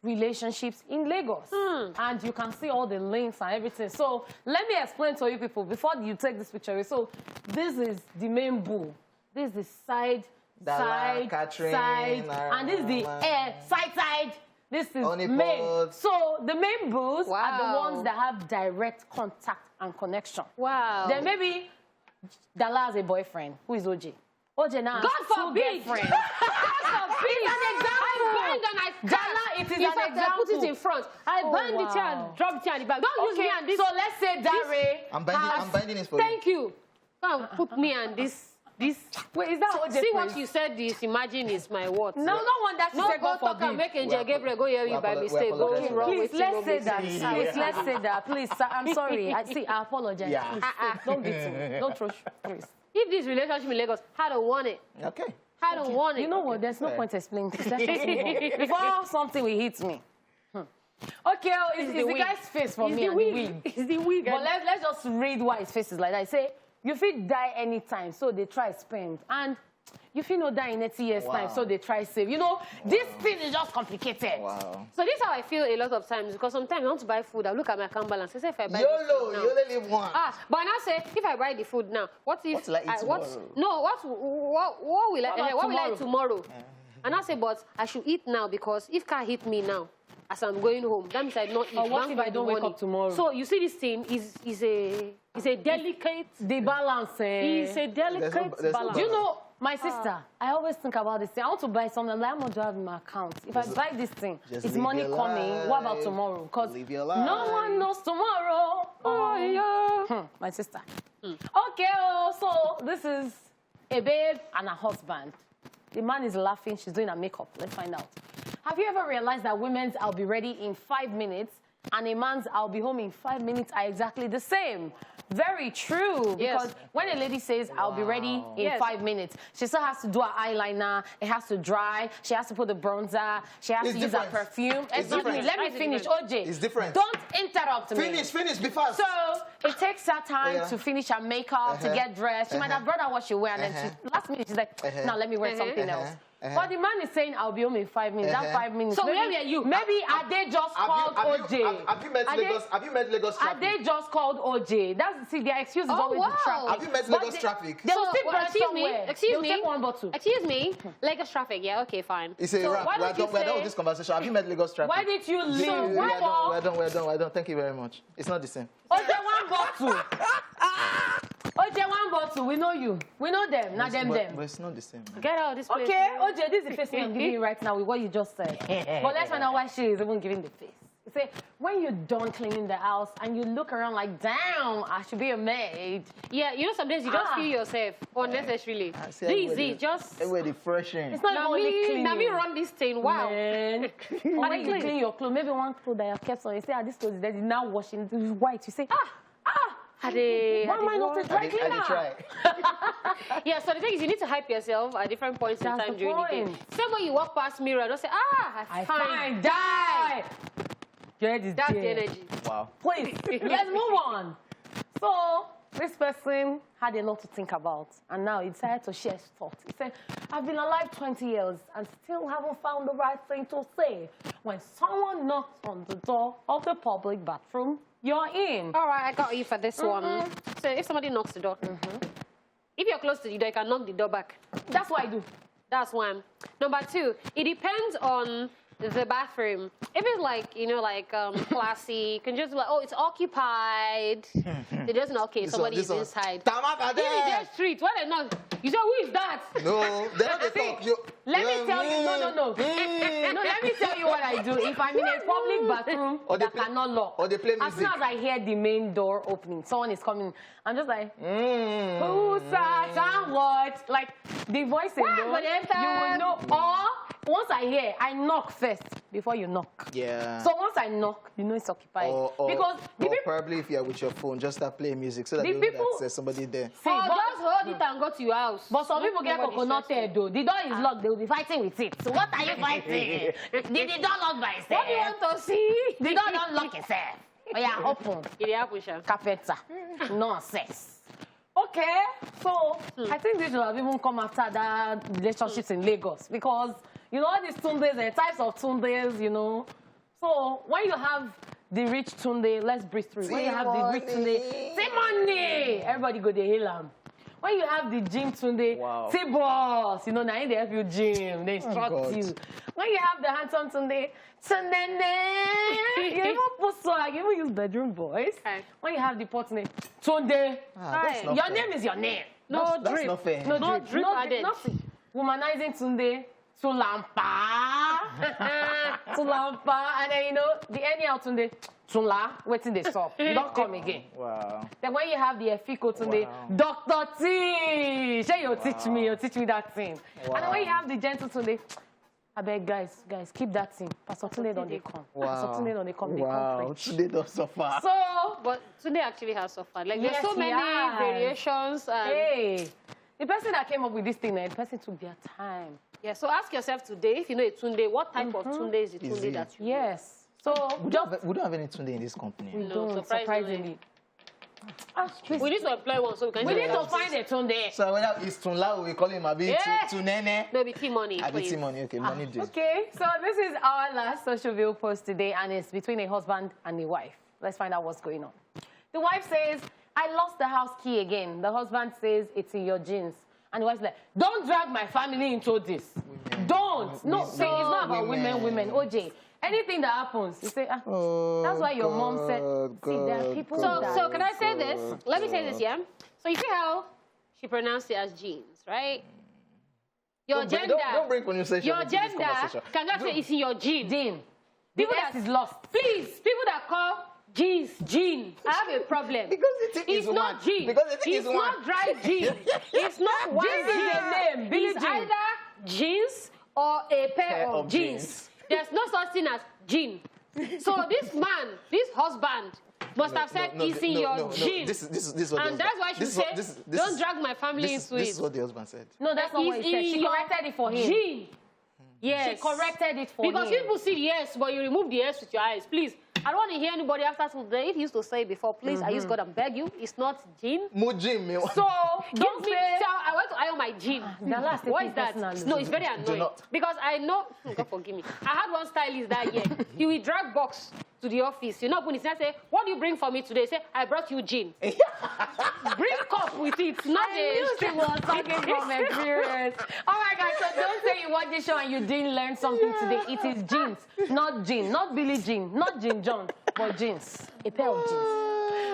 relationships in Lagos. And you can see all the links and everything. So let me explain to you people before you take this picture. So this is the main bull. This is the side, Catherine, side, and this is the side. This is Honey main. pots. So the main booths Wow. are the ones that have direct contact and connection. Wow. Then maybe Dala has a boyfriend. Who is OJ? OJ now has God two forbid. girlfriends. God forbid. It's an example. I bend and I Dala, it is in an fact, I put it example. in front. I Oh, bend the chair wow. and drop the chair in the back. Don't use me and this. So let's say Dare. I'm binding this for Thank you. Come put me and this. Wait, is that OJ? See what place? you said. This imagine is my what? No, no one that No, said go God talk and forbid. make Angel Gabriel go hear you by mistake. Go apologize for wrong Please, with let's you, say go that. mistake. Please, let's say that. Please, sir, I'm sorry. I apologize. Yeah. Please, don't beat me. Don't throw. Please. If this relationship in Lagos, I don't want it. Okay. I don't want it. You know what? There's no point explaining this. Let's just move on. Before something will hit me. Okay, it's the wig. guy's face for It's me the and wig. the wig. It's the wig. But let's just read why his face is like that. I say, you feel die anytime, so they try spend. And you feel no die in 80 years' time, so they try save. You know, this thing is just complicated. Wow. So this is how I feel a lot of times, because sometimes I want to buy food, I look at my account balance. I say if I buy this YOLO, food now, you only live once. but I now say if I buy the food now, what if What will I eat tomorrow? what will I eat tomorrow? And I say, but I should eat now, because if car hit me now, as I'm going home, that means I not eat. Or what if I don't wake up tomorrow? So you see, this thing is a delicate. The balance. It's a delicate there's no balance. Do you know, my sister, I always think about this thing. I want to buy something. Like, how much do I have in my account? If I buy this thing, Just is live money your coming? life. What about tomorrow? Because Live your life. no one knows tomorrow. Oh, yeah. My sister. Okay, so this is a babe and a husband. The man is laughing. She's doing her makeup. Let's find out. Have you ever realized that women's "I'll be ready in 5 minutes" and a man's "I'll be home in 5 minutes" are exactly the same? Very true. Yes. Because when a lady says "I'll be ready in 5 minutes," she still has to do her eyeliner. It has to dry. She has to put the bronzer. She has It's to use her different. perfume. It's Excuse me. different. Let me It's finish. different. OJ. It's different. Don't interrupt me. Finish, be fast. So it takes her time Yeah. to finish her makeup, to get dressed. She might have brought out what she wear, and then last minute she's like, "Now let me wear something else." But the man is saying, "I'll be home in 5 minutes." That 5 minutes. So maybe, where were you? Maybe Ade just called OJ. Have you met Lagos? Have you met Lagos traffic? Ade just called OJ. See, their excuse is always the traffic. Have you met But Lagos traffic? They will still drive excuse me, somewhere. excuse They'll me, take one bottle. excuse me, Lagos traffic. Yeah, okay, fine. It's a So wrap. why We're don't you done with say- this conversation. Have you met Lagos traffic? Why did you leave? We're Why done. Thank you very much. It's not the same. OJ one bottle. OJ one bottle. We know you. We know them. Not them. But it's not the same. Man. Get out of this place. Okay, OJ, this is the face I'm giving you right now with what you just said. But let's find out why she is even giving the face. You say, when you're done cleaning the house and you look around like, damn, I should be a maid. Yeah, you know, sometimes you just feel yourself unnecessarily. Easy, just. Everybody fresh in. It's not Now only me, cleaning. now me run this thing. Wow. Man. Or when you clean your clothes, maybe one clothes that you have kept on, you say, this clothes is dirty, now washing, it is white. You say, why am I not a dry I cleaner? try. Yeah, so the thing is, you need to hype yourself at different points in That's time the during the day. point. Same way you walk past mirror, don't say, I find die. Your head is that's the dead. energy. Wow. Please, let's move on. So, this person had a lot to think about, and now he decided to share his thoughts. He said, I've been alive 20 years and still haven't found the right thing to say. When someone knocks on the door of the public bathroom, you're in. All right, I got you for this one. So if somebody knocks the door, if you're close to the door, you can knock the door back. That's what I do. That's one. Number two, it depends on the bathroom. If it's like, you know, like classy, you can just be like, oh, it's occupied. They just know, okay, somebody is inside. If it's just street, what they knock, you say, who is that? No, they don't talk. Let me tell you, no. No, let me tell you what I do. If I'm in a public bathroom that cannot lock, or they play as soon music. as I hear the main door opening, someone is coming, I'm just like, who sat and what? Like, the voice alone, you will know. Or, once I hear, I knock first before you knock. Yeah. So once I knock, you know it's occupied. Because the people, probably if you're with your phone, just start playing music so that The you know people- that there's somebody there. see, Oh, but, just hold it and go to your house. but some Not people get nobody coconut stressful. head though. The door is locked, they will be fighting with it. So what are you fighting? Did the door lock by itself? What do you want to see? The door don't lock itself. Oh yeah, open. It happens, Sha. Carpenter. Nonsense. Okay, so I think this should have even come after that relationships in Lagos because you know all these tundes, the types of tundes, you know. So when you have the rich tunde, let's breathe through. When you have the rich tunde, say money. Everybody go to hail am. When you have the gym Tunde, say boss, you know, now they help you gym, they instruct you. When you have the handsome Tunde, you even put swag, you even use bedroom voice. Okay. When you have the pot Tunde, your name is your name. No drip. That's not fair. No drip added. Nothing. Womanizing Tunde, Tulampa, and then, you know, the anyhow Tunde, Tunla, waiting they stop. You don't come again. Wow. Then when you have the Efiko Tunde, Dr. T, you teach me that thing. Wow. And then when you have the gentle Tunde, I beg guys, keep that thing. Pastor Tunde don't they come. Pastor Tunde don't they come. Wow, Tunde don't suffer. So, but Tunde actually has suffered. Like there's so many variations. Hey, the person that came up with this thing, the person took their time. Yeah, so ask yourself today, if you know a Tunde, what type of Tunde is the Tunde that you know? So we don't have any Tunde in this company. We don't, surprisingly. We need to employ one so we can. We need to find a Tunde. So whether it's Tunla, we call him Abi, Tunene. No, be T-Money. Abi T-Money, okay, money deal. Okay, so this is our last social view post today, and it's between a husband and a wife. Let's find out what's going on. The wife says, I lost the house key again. The husband says, it's in your jeans. And the wife's like, don't drag my family into this. Women. Don't. No, say it's not about women. OJ, anything that happens, you say, that's why your mom said, see, there are people So can I say this? Let me say this, yeah? So you see how she pronounced it as jeans, right? Your gender. Don't bring conversation. Your gender can just say it's in your gene. People that is lost. Please, people that call jeans, gene. I have a problem. Because the thing it's not gene. Because the thing it's not dry gene. It's not one jeans is a name. It's either jeans or a pair of jeans. There's no such thing as gene. So this man, this husband, must have said it's in your gene. This is what and that's why she said, don't drag my family into it. This is what the husband said. No, that's not what he said. She corrected it for him. Gene. Yes. She corrected it for him. Because people see the S, but you remove the S with your eyes. Please. I don't want to hear anybody after today. If you used to say before, please, I use God and beg you. It's not gene. So, don't say, I went to iron my gene. What is that? No, it's very annoying. Because I know, God forgive me. I had one stylist that year. He will drag box to the office. You know, when he say, what do you bring for me today? He say, I brought you gin. Bring cup with it. Not I knew she was talking from experience. All right, guys, so don't say you watched this show and you didn't learn something today. It is jeans, not Jean, not Billie Jean, not Jean John, but jeans. A pair of jeans.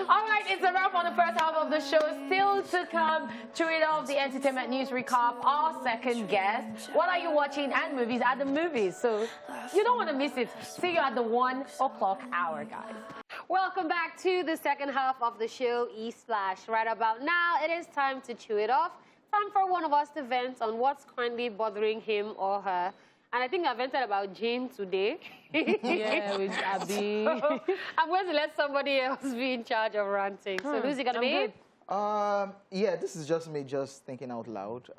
All right, it's a wrap on the first half of the show. Still to come, Chew It Off, the entertainment news recap, our second guest. What are you watching and movies at the movies? So you don't want to miss it. See you at the 1 o'clock hour, guys. Welcome back to the second half of the show, Esplash. Right about now, it is time to chew it off. Time for one of us to vent on what's currently bothering him or her. And I think I vented about Jane today. Yeah, with Abby. So, I'm going to let somebody else be in charge of ranting. So who's it going to be? Yeah, this is just me just thinking out loud.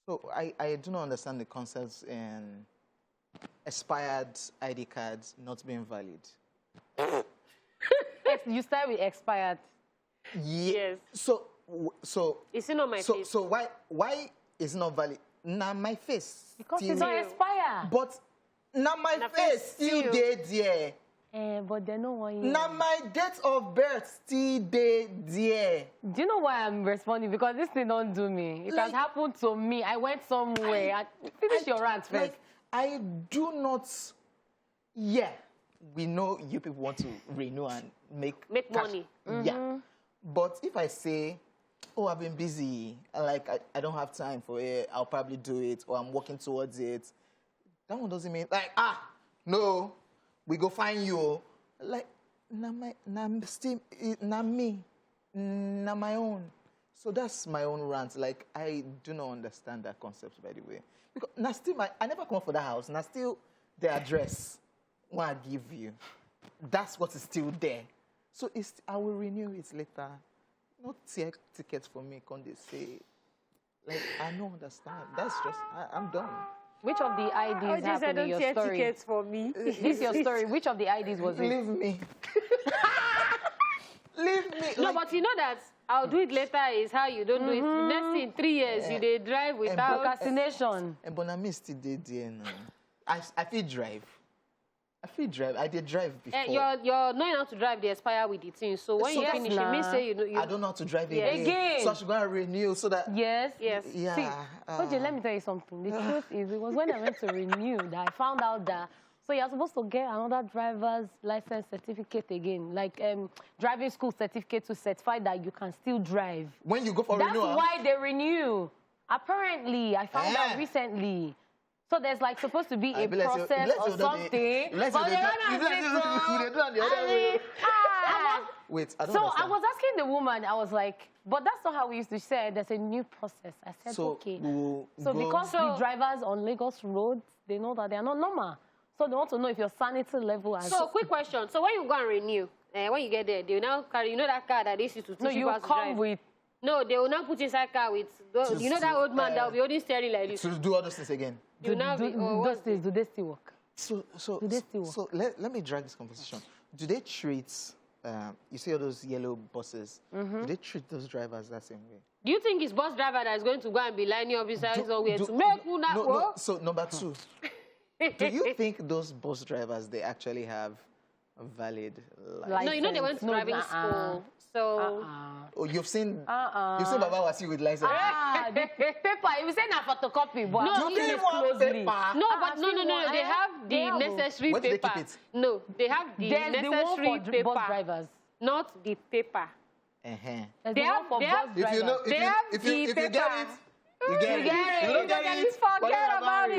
So I do not understand the concepts in expired ID cards not being valid. You start with expired. Yes. So it's not my face. So why is it not valid? Now my face. Because it's not expired. But now my face still dead there. But they know why. Now my date of birth still dead there. Do you know why I'm responding? Because this thing don't do me. It has happened to me. I went somewhere. Finish your rant first. Like, I do not. Yeah, we know you people want to renew and make money. Yeah, but if I say, oh, I've been busy, like I don't have time for it, I'll probably do it, or I'm working towards it. That one doesn't mean like no, we go find you. Like me, na my own. So that's my own rant. Like I do not understand that concept, by the way. Because now still I never come up for that house. Now still the address what I give you, that's what is still there. So I will renew it later. Not tickets for me. Can they say? Like I don't understand. That's just I'm done. Which of the IDs happened in your story? Tickets for me. This is your story. Which of the IDs was it? Leave me. Leave me. No, but you know that I'll do it later is how you don't do it. Next in 3 years, you they drive without procrastination. But I still did there now. I feel drive. I feel drive. I did drive before. You're knowing how to drive the Aspire with the thing. So when you finish, it means say you know. I don't know how to drive again. So I should go and renew so that. Yes. Yes. Yeah. See, OJ, let me tell you something. The truth is, it was when I went to renew that I found out that. So you're supposed to get another driver's license certificate again, like driving school certificate to certify that you can still drive. When you go for renewal. That's why they renew. Apparently, I found out recently. So there's like supposed to be a process or something. Wait, I don't understand. I was asking the woman, I was like, but that's not how we used to say. There's a new process. I said, okay. So because the drivers on Lagos roads, they know that they are not normal. So they want to know if your sanity level has... So quick question. So when you go and renew, when you get there, they will now carry, you know that car that they used to teach you how to drive? No, you come with... No, they will now put inside car with, you know that old man that will be holding steering like this? To do all those things again. Do they still work? So let me drag this conversation. Do they treat, you see all those yellow buses, do they treat those drivers that same way? Do you think it's bus driver that is going to go and be lining up besides somewhere to make you not work? So number 2, do you think those bus drivers, they actually have a valid license? No, you know they went to driving school. So oh, you've seen Baba Wasi with license. The paper. You say na photocopy, but no, you closely. No, but no. They have the necessary Where do paper. they keep it? No, they have the necessary paper. Bus drivers. Not the paper. They have for bus drivers. If you get it. You get it. You don't get it. Forget about it.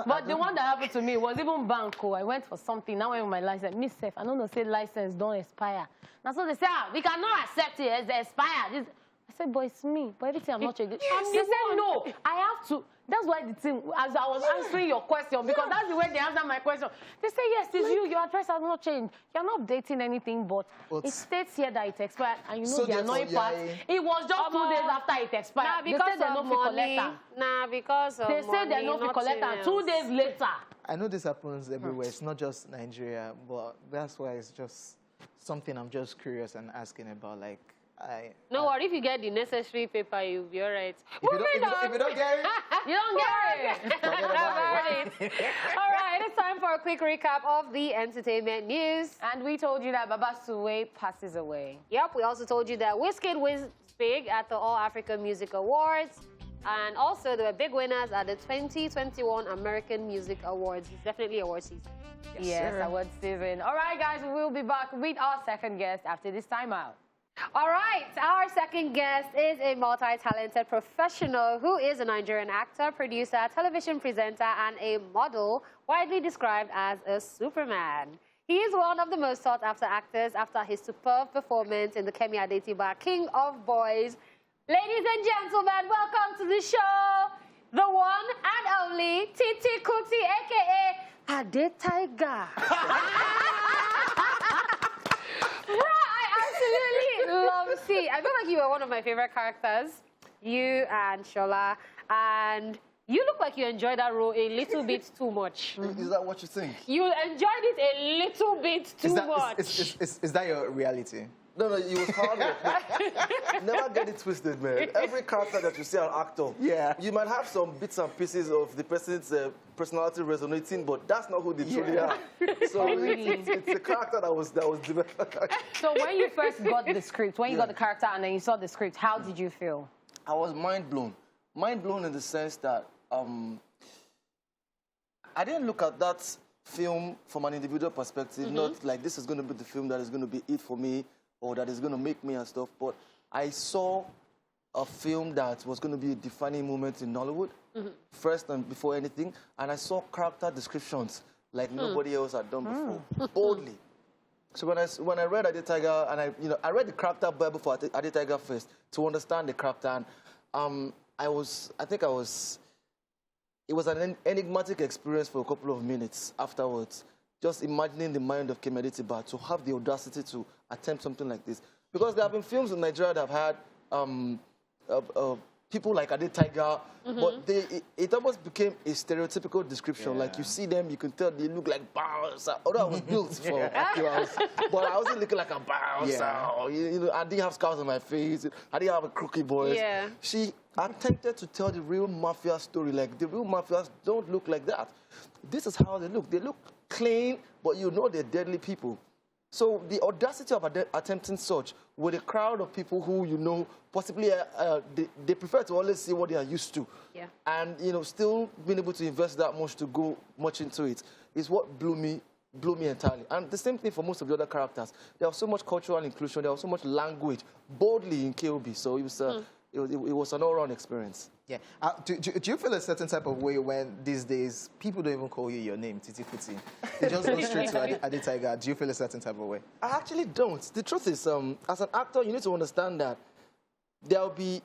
But the one that happened to me was even Banco. I went for something. Now I have my license. Me safe. I don't know say license don't expire. Now so they say, we cannot accept it as expired. I said, but it's me. But everything I'm not checking. They said, no, I have to. That's why the thing, as I was answering your question, because that's the way they answer my question. They say, yes, it's you. Your address has not changed. You're not updating anything, but it states here that it expired. And you know the annoying part, it was just 2 days after it expired. Nah, because they're not money. Nah, because of they say they're not collector. 2 days later. I know this happens everywhere. It's not just Nigeria, but that's why it's just something I'm just curious and asking about. Like, no worry, if you get the necessary paper, you'll be all right. If you don't get it, you don't get it. Forget about it. All right, it's time for a quick recap of the entertainment news. And we told you that Baba Suwe passes away. Yep, we also told you that Wizkid wins big at the All Africa Music Awards. And also, there were big winners at the 2021 American Music Awards. It's definitely award season. Yes, award season. All right, guys, we'll be back with our second guest after this time out. All right, our second guest is a multi-talented professional who is a Nigerian actor, producer, television presenter, and a model, widely described as a Superman. He is one of the most sought-after actors after his superb performance in the Kemi Adetiba King of Boys. Ladies and gentlemen, welcome to the show, the one and only Titi Kuti, a.k.a. Ade Tiger. See, I feel like you were one of my favorite characters, you and Shola, and you look like you enjoyed that role a little bit too much. Is that what you think? You enjoyed it a little bit too much. Is that your reality? No, it was hard work. Never get it twisted, man. Every character that you see an actor, you might have some bits and pieces of the person's personality resonating, but that's not who they truly are. So it's a character that was developed. So when you first got the script, when you got the character and then you saw the script, how did you feel? I was mind blown. Mind blown in the sense that I didn't look at that film from an individual perspective, not like this is going to be the film that is going to be it for me, or that is going to make me and stuff, but I saw a film that was going to be a defining moment in Nollywood, first and before anything, and I saw character descriptions like nobody else had done before, boldly. So when I read Ade Tiger, and I read the character Bible for Ade Tiger first to understand the character, and it was an enigmatic experience for a couple of minutes afterwards. Just imagining the mind of Kemi Adetiba to have the audacity to attempt something like this. Because there have been films in Nigeria that have had people like Ade Tiger, but it almost became a stereotypical description. Like you see them, you can tell they look like bouncers. Although I was built for but I wasn't looking like a bouncer. You know, I didn't have scars on my face. I didn't have a crooked voice. Yeah. She attempted to tell the real mafia story. Like the real mafias don't look like that. This is how they look. They look clean, but you know they're deadly people. So the audacity of attempting such with a crowd of people who, you know, possibly they prefer to always see what they are used to. Yeah. And, you know, still being able to invest that much to go much into it is what blew me entirely. And the same thing for most of the other characters. There was so much cultural inclusion. There was so much language boldly in KOB. So it was, it was an all-round experience. Yeah. Do you feel a certain type of way when these days people don't even call you your name, Titi Kuti? They just go straight to Ade Tiger. Do you feel a certain type of way? I actually don't. The truth is, as an actor, you need to understand that there'll be,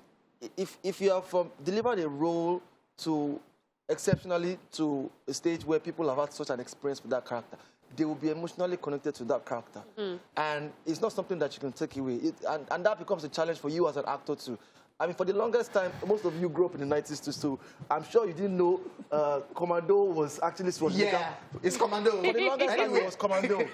if you have delivered a role to exceptionally to a stage where people have had such an experience with that character, they will be emotionally connected to that character. And it's not something that you can take away. And that becomes a challenge for you as an actor too. I mean, for the longest time, most of you grew up in the 90s too, so I'm sure you didn't know Commando was actually Schwarzenegger. Yeah, it's Commando. For the longest time, it was Commando.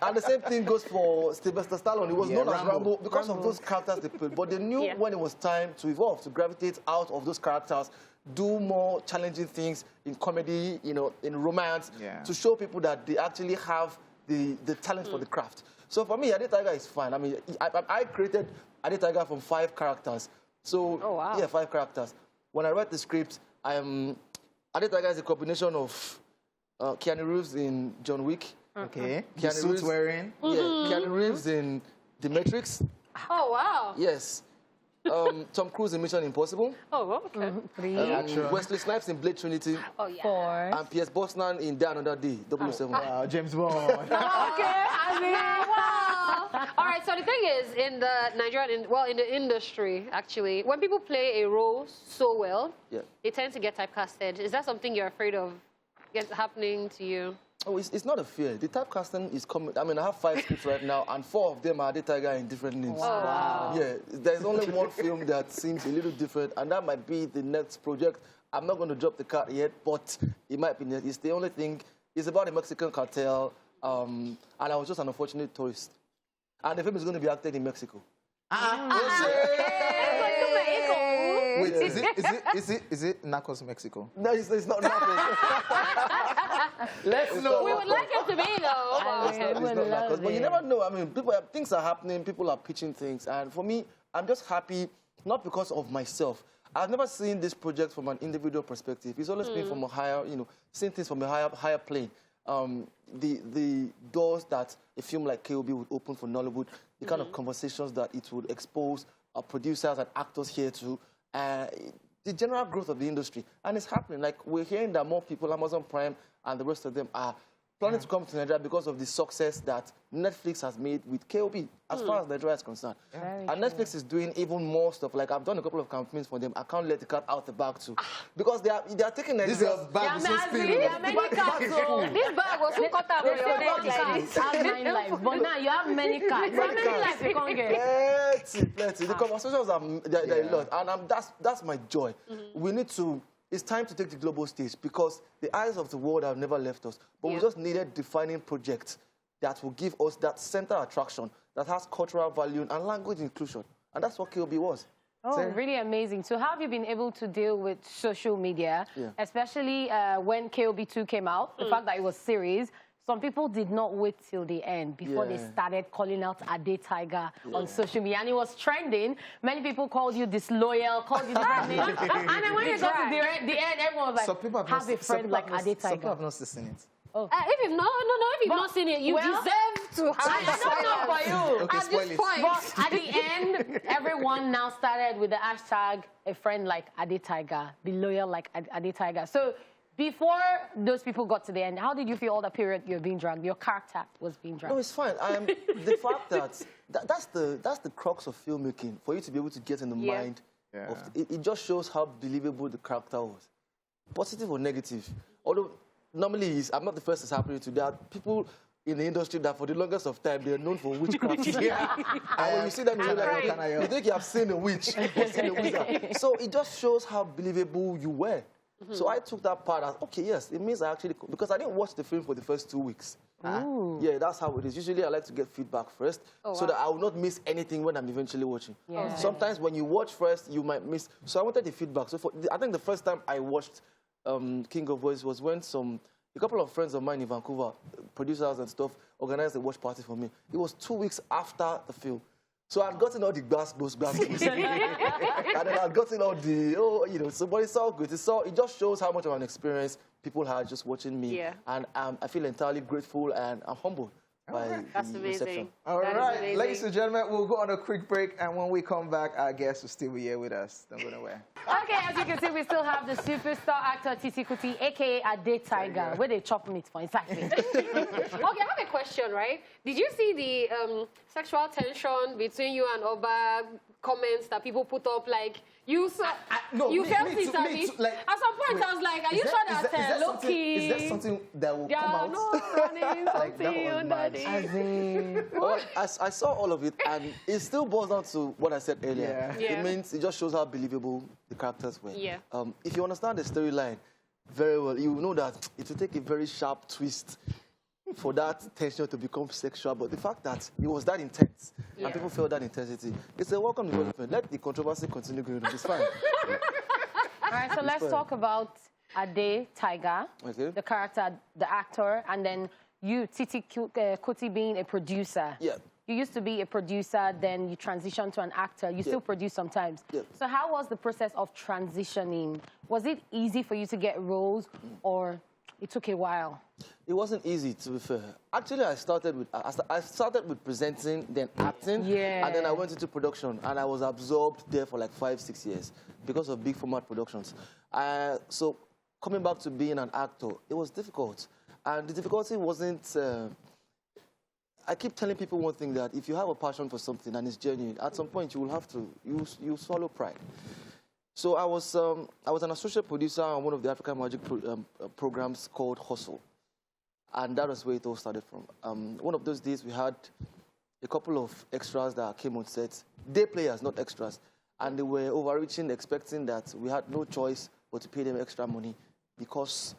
And the same thing goes for Sylvester Stallone. It was known as Rambo because of those characters they played. But they knew when it was time to evolve, to gravitate out of those characters, do more challenging things in comedy, you know, in romance, to show people that they actually have the talent for the craft. So for me, Ade Tiger is fine. I mean, I created Ade Tiger from 5 characters. So, yeah, 5 characters. When I read the script, Ade Tiger is a combination of Keanu Reeves in John Wick. Okay. Keanu Reeves wearing. Yeah, Keanu Reeves in The Matrix. Oh, wow. Yes. Tom Cruise in Mission Impossible. Oh, okay. 3. Wesley Snipes in Blade Trinity. Oh, yeah. 4. And Pierce Brosnan in Die Another Day, 007. Wow, James Bond. Okay, I mean, wow. All right, so the thing is, in the Nigerian, in the industry, actually, when people play a role so well, they tend to get typecasted. Is that something you're afraid of happening to you? Oh, it's not a fear. The typecasting is coming. I mean, I have 5 scripts right now, and 4 of them are Ade Tiger in different names. Wow. Yeah, there's only one film that seems a little different, and that might be the next project. I'm not going to drop the card yet, but it might be next. It's the only thing. It's about a Mexican cartel, and I was just an unfortunate tourist. And the film is going to be acted in Mexico. Wait, is it Narcos Mexico? No, it's not Narcos. Let's know. We would like it to be, though. It's not Narcos. But you never know. I mean, things are happening. People are pitching things. And for me, I'm just happy, not because of myself. I've never seen this project from an individual perspective. It's always been from a higher, you know, seeing things from a higher plane. The doors that a film like KOB would open for Nollywood, the kind of conversations that it would expose producers and actors here to, the general growth of the industry. And it's happening. Like, we're hearing that more people, Amazon Prime and the rest of them, are planning to come to Nigeria because of the success that Netflix has made with KOB, as far as Nigeria is concerned. And Netflix is doing even more stuff. Like, I've done a couple of campaigns for them. I can't let the cat out the bag, too. Because they are taking Nigeria. This is bag so spinning. This bag was so cut out for your neck like this. Have 9 lives. But now you have many cats. How many lives you can't get? Plenty. The conversations are a lot. And that's my joy. We need to... It's time to take the global stage because the eyes of the world have never left us. But we just needed defining projects that will give us that center attraction that has cultural value and language inclusion. And that's what KOB was. Oh, really amazing. So how have you been able to deal with social media, especially when KOB 2 came out, the fact that it was series? Some people did not wait till the end before they started calling out Ade Tiger on social media. And it was trending. Many people called you disloyal, called you different names. And then when you got to the end, everyone was like, have a friend like Ade Tiger. Some people have not seen it. Oh. If you've not seen it, you deserve to have I don't know for you. Okay, At this point, but at the end, everyone now started with the hashtag, a friend like Ade Tiger, be loyal like Ade Tiger. So before those people got to the end, how did you feel all the period you're being dragged? Your character was being dragged. No, it's fine. The fact that's the crux of filmmaking, for you to be able to get in the mind of it just shows how believable the character was. Positive or negative. Although normally I'm not the first it's happening to that. People in the industry that for the longest of time, they're known for witchcraft. And when you see them, you think you have seen a witch or seen a wizard. So it just shows how believable you were. So I took that part as, okay, yes, it means I actually, because I didn't watch the film for the first 2 weeks. Yeah, that's how it is. Usually I like to get feedback first so that I will not miss anything when I'm eventually watching. Sometimes when you watch first, you might miss. So I wanted the feedback. So I think the first time I watched King of Boys was when a couple of friends of mine in Vancouver, producers and stuff, organized a watch party for me. It was 2 weeks after the film. So I'd gotten all the those and then I'd gotten all the, so but it's all good. It just shows how much of an experience people had just watching me. And I feel entirely grateful and I'm humbled by That's the amazing. reception. All right, ladies and gentlemen, we'll go on a quick break, and when we come back, our guests will still be here with us. Don't go nowhere. Okay, as you can see, we still have the superstar actor Titi Kuti, a.k.a. Ade Tiger, where they chop meat for, exactly. Okay, I have a question, right? Did you see the sexual tension between you and Oba comments that people put up? Like, you saw, you felt it, like, at some point, I was like, are you sure that Loki? Is that something that will come out? No, running Like, that was mad. Well, I saw all of it, and it still boils down to what I said earlier. Yeah. It means it just shows how believable the characters were. Yeah. If you understand the storyline very well, you know that it will take a very sharp twist for that tension to become sexual. But the fact that it was that intense, and people felt that intensity, it's a welcome development. Let the controversy continue going on. It's fine. All right, so let's talk about Ade Tiger, the character, the actor, and then you, Titi Kuti, being a producer. Yeah. You used to be a producer, then you transitioned to an actor. You still produce sometimes. Yeah. So how was the process of transitioning? Was it easy for you to get roles, or it took a while? It wasn't easy, to be fair. Actually, I started with presenting, then acting, and then I went into production, and I was absorbed there for like 5-6 years because of big format productions. So coming back to being an actor, it was difficult, and the difficulty wasn't. I keep telling people one thing, that if you have a passion for something and it's genuine, at some point you will have to you swallow pride. So I was an associate producer on one of the African Magic programs called Hustle. And that was where it all started from. One of those days, we had a couple of extras that came on set. Day players, not extras. And they were overreaching, expecting that we had no choice but to pay them extra money because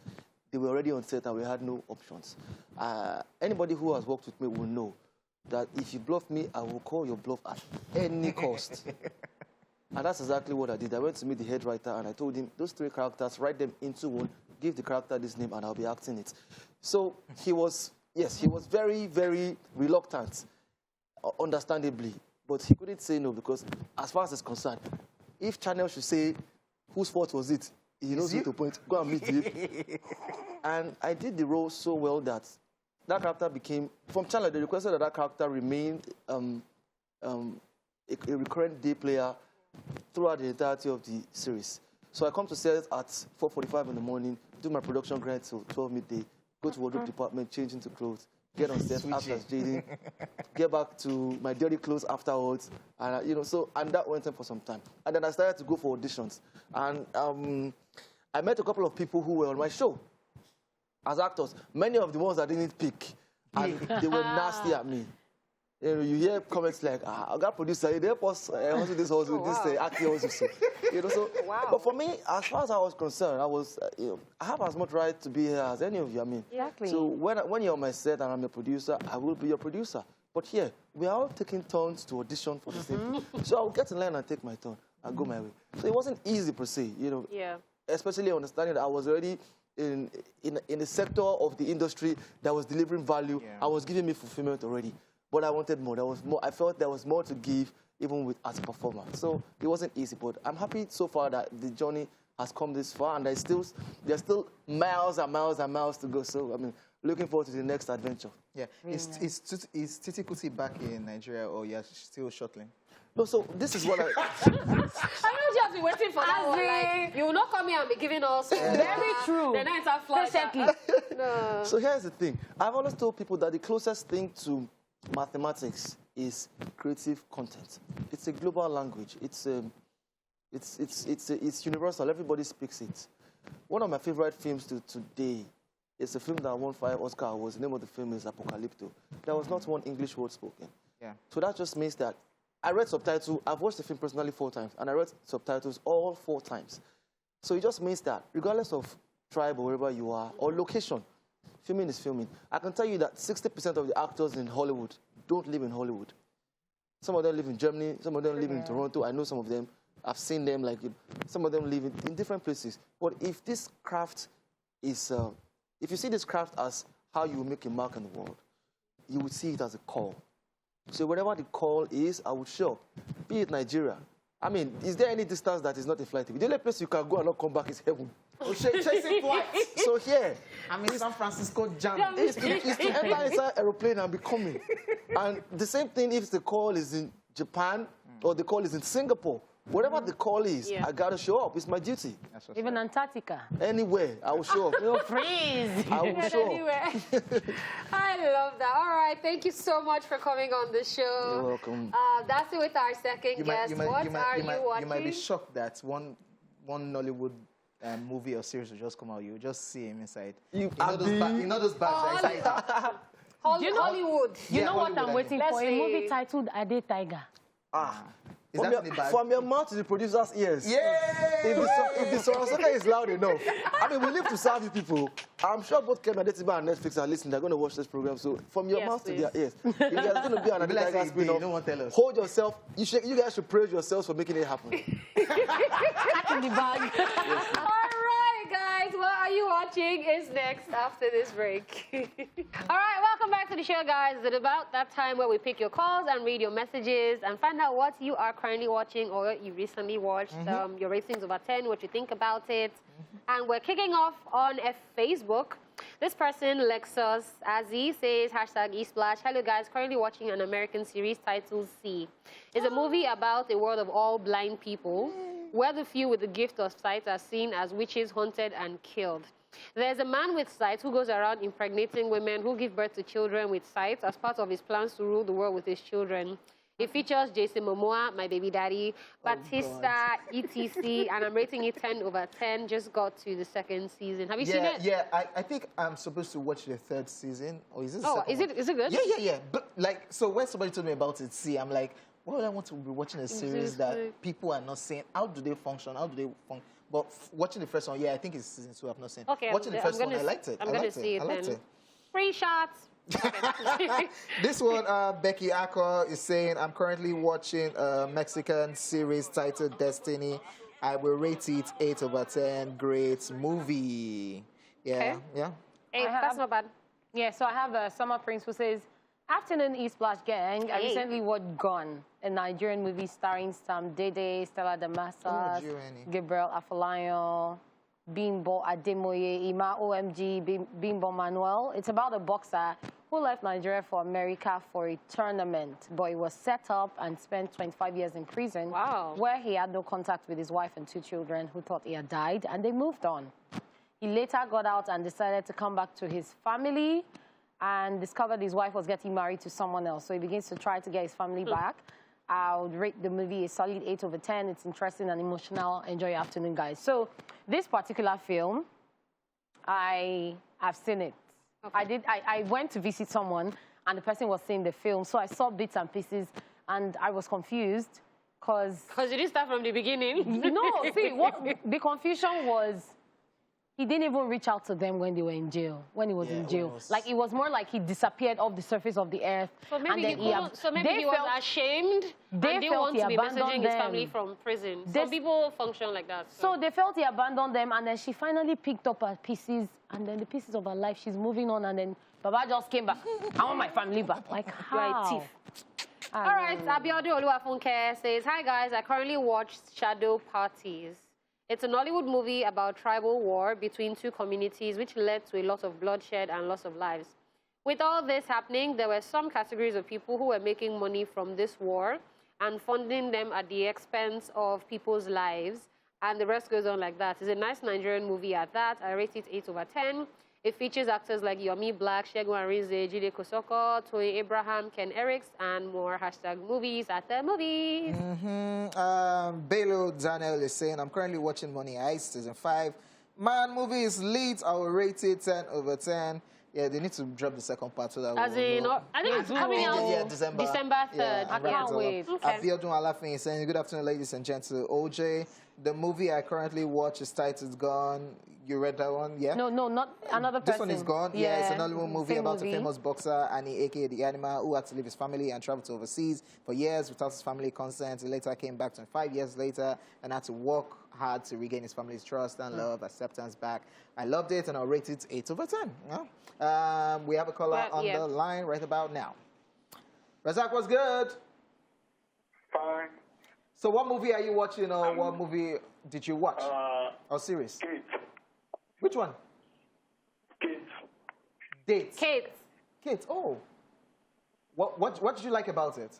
they were already on set and we had no options. Anybody who has worked with me will know that if you bluff me, I will call your bluff at any cost. And that's exactly what I did. I went to meet the head writer and I told him, those 3 characters, write them into one, give the character this name and I'll be acting it. So he was very, very reluctant, understandably. But he couldn't say no because as far as it's concerned, if Channel should say, whose fault was it? He knows who to point. Go and meet him. And I did the role so well that that character became, from Channel, they requested that character remain a recurrent day player throughout the entirety of the series. So I come to set at 4:45 in the morning, do my production grind till 12 midday, go to wardrobe department, change into clothes, get on set, act as Jaden, get back to my dirty clothes afterwards, and and that went on for some time. And then I started to go for auditions, and I met a couple of people who were on my show as actors. Many of the ones I didn't pick, and they were nasty at me. You hear comments like, I got producer, they help us also this acting also. So, but for me, as far as I was concerned, I have as much right to be here as any of you. I mean, exactly. So when you're on my set and I'm a producer, I will be your producer. But here, we are all taking turns to audition for the same thing. So I'll get in line and take my turn and go my way. So it wasn't easy per se, especially understanding that I was already in a sector of the industry that was delivering value. I was giving me fulfillment already. But I wanted more. There was more. I felt there was more to give, even as a performer. So it wasn't easy, but I'm happy so far that the journey has come this far, and there's still miles and miles and miles to go. So I mean, looking forward to the next adventure. Yeah. Is Titi Kuti back in Nigeria, or you're still shuttling? No. So this is what I. I know you have been waiting for that one. Like, you will not come here and be giving us. Very true. The nights are flying. No. So here's the thing. I've always told people that the closest thing to mathematics is creative content. It's a global language. It's universal. Everybody speaks it. One of my favorite films today It's a film that won 5 Oscar awards. The name of the film is Apocalypto. There was not one English word spoken. Yeah. So that just means that I read subtitles. I've watched the film personally 4 times, and I read subtitles all 4 times. So it just means that regardless of tribe or wherever you are, or location, filming is filming. I can tell you that 60% of the actors in Hollywood don't live in Hollywood. Some of them live in Germany, some of them live in Toronto. I know some of them. I've seen them, like, some of them live in different places. But if this craft is, if you see this craft as how you make a mark in the world, you would see it as a call. So wherever the call is, I would show up. Be it Nigeria. I mean, is there any distance that is not a flight ticket? The only place you can go and not come back is heaven. Chasing flights. So here, I'm in San Francisco jam. is to enter inside aeroplane and be coming. And the same thing if the call is in Japan or the call is in Singapore. Whatever the call is, I gotta show up. It's my duty. Even Antarctica. Anywhere, I will show up. You'll freeze. I will show up. Anywhere. I love that. All right, thank you so much for coming on the show. You're welcome. That's it with our second guest. What are you watching? You might be shocked that one Nollywood movie or series will just come out. You just see him inside. You know those bags inside. Hollywood. You know what Hollywood, I'm waiting for? A movie titled Ade Tiger. Is that the bag? From your mouth to the producer's ears. Yeah! If the Sorosoka is loud enough. I mean, we live to serve you people. I'm sure both Ken and Adetiba and Netflix are listening. They're going to watch this program. So from your mouth to their ears. If there's going to be an Ade Tiger spin-off, no one tell us. hold yourself. You guys should praise yourselves for making it happen. Cat in the bag. All right, guys. What are you watching is next after this break. All right, welcome back to the show, guys. It's about that time where we pick your calls and read your messages and find out what you are currently watching or you recently watched, your ratings over 10, what you think about it. And we're kicking off on a Facebook. This person, Lexus Azzy, says, #Esplash. Hello, guys. Currently watching an American series titled C. It's a movie about a world of all blind people, where the few with the gift of sight are seen as witches, haunted, and killed. There's a man with sight who goes around impregnating women who give birth to children with sight as part of his plans to rule the world with his children. It features Jason Momoa, my baby daddy, Batista, etc., and I'm rating it 10 over 10. Just got to the 2nd season. Have you seen it? Yeah, I think I'm supposed to watch the 3rd season. Or is this the second one? Is it good? Yeah. But, like, so when somebody told me about it, see, I'm like, why would I want to be watching a series that people are not seeing? How do they function? How do they function? But watching the first one, I think it's season 2. I've not seen. Okay, watching the first one, I liked it. I'm going to see it then. Free shots. This one, Becky Akko is saying, I'm currently watching a Mexican series titled Destiny. I will rate it 8 over 10. Great movie. Yeah. 8, that's not bad. Yeah, so I have Summer Prince who says, afternoon, Esplash Gang. I recently watched Gone, a Nigerian movie starring Sam Dede, Stella Damascus, Gabriel Afolayan, Bimbo Ademoye, Ima OMG, Bimbo Manuel. It's about a boxer who left Nigeria for America for a tournament, but he was set up and spent 25 years in prison, where he had no contact with his wife and 2 children who thought he had died, and they moved on. He later got out and decided to come back to his family and discovered his wife was getting married to someone else. So he begins to try to get his family back. I would rate the movie a solid 8 over 10. It's interesting and emotional. Enjoy your afternoon, guys. So this particular film, I have seen it. Okay. I went to visit someone, and the person was seeing the film. So I saw bits and pieces, and I was confused because you didn't start from the beginning. No, see, what the confusion was, he didn't even reach out to them when they were in jail, when he was in jail. Like, it was more like he disappeared off the surface of the earth. So maybe, he was ashamed and didn't want to be messaging his family from prison. Some people function like that. So they felt he abandoned them, and then she finally picked up her pieces, and then the pieces of her life, she's moving on, and then Baba just came back. I want my family back. Like, how? All right, Abiodun Oluwafunke says, hi, guys. I currently watch Shadow Parties. It's a Nollywood movie about tribal war between 2 communities, which led to a lot of bloodshed and loss of lives. With all this happening, there were some categories of people who were making money from this war and funding them at the expense of people's lives, and the rest goes on like that. It's a nice Nigerian movie at that. I rate it 8 over 10. It features actors like Yomi Black, Segun Arinze, Jide Kosoko, Toyin Abraham, Ken Eriks, and more. #movies at the movies. Belo Daniel is saying, I'm currently watching Money Heist season 5. Man, movie is lit. I will rate it 10 over 10. Yeah, they need to drop the second part so that As in, I think it's coming out December. December 3rd. I can't wait. Abiodun Alafin is saying, good afternoon, ladies and gentlemen. OJ, the movie I currently watch is titled Gone. You read that one? Yeah? No, not another person. This one is Gone. Yeah, it's another movie about a movie. famous boxer, Annie, a.k.a. the animal, who had to leave his family and travel to overseas for years without his family consent. He later came back 25 years later and had to work hard to regain his family's trust and love, acceptance back. I loved it, and I'll rate it 8 over 10. Yeah? We have a caller on the line right about now. Razak, what's good? Fine. So what movie are you watching, or what movie did you watch? Or series? Kids. Which one? Kids. Dates. Kate. Kids. Oh. What did you like about it?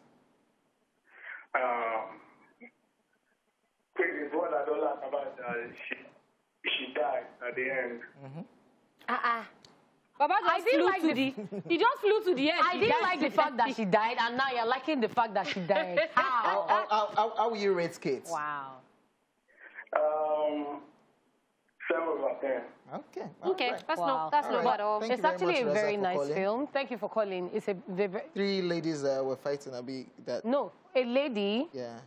Kids is what I don't like about she died at the end. Baba just flew like to the... He just flew to the end. I didn't like the fact that she died, and now you're liking the fact that she died. How will you rate Kate? Wow. 7 over 10. Okay. Okay, Right. that's Wow. not bad at all. Thank you It's very actually much, a very Razak, for nice calling. film. Thank you for calling. It's a very... 3 ladies were fighting. No, a lady... Yeah.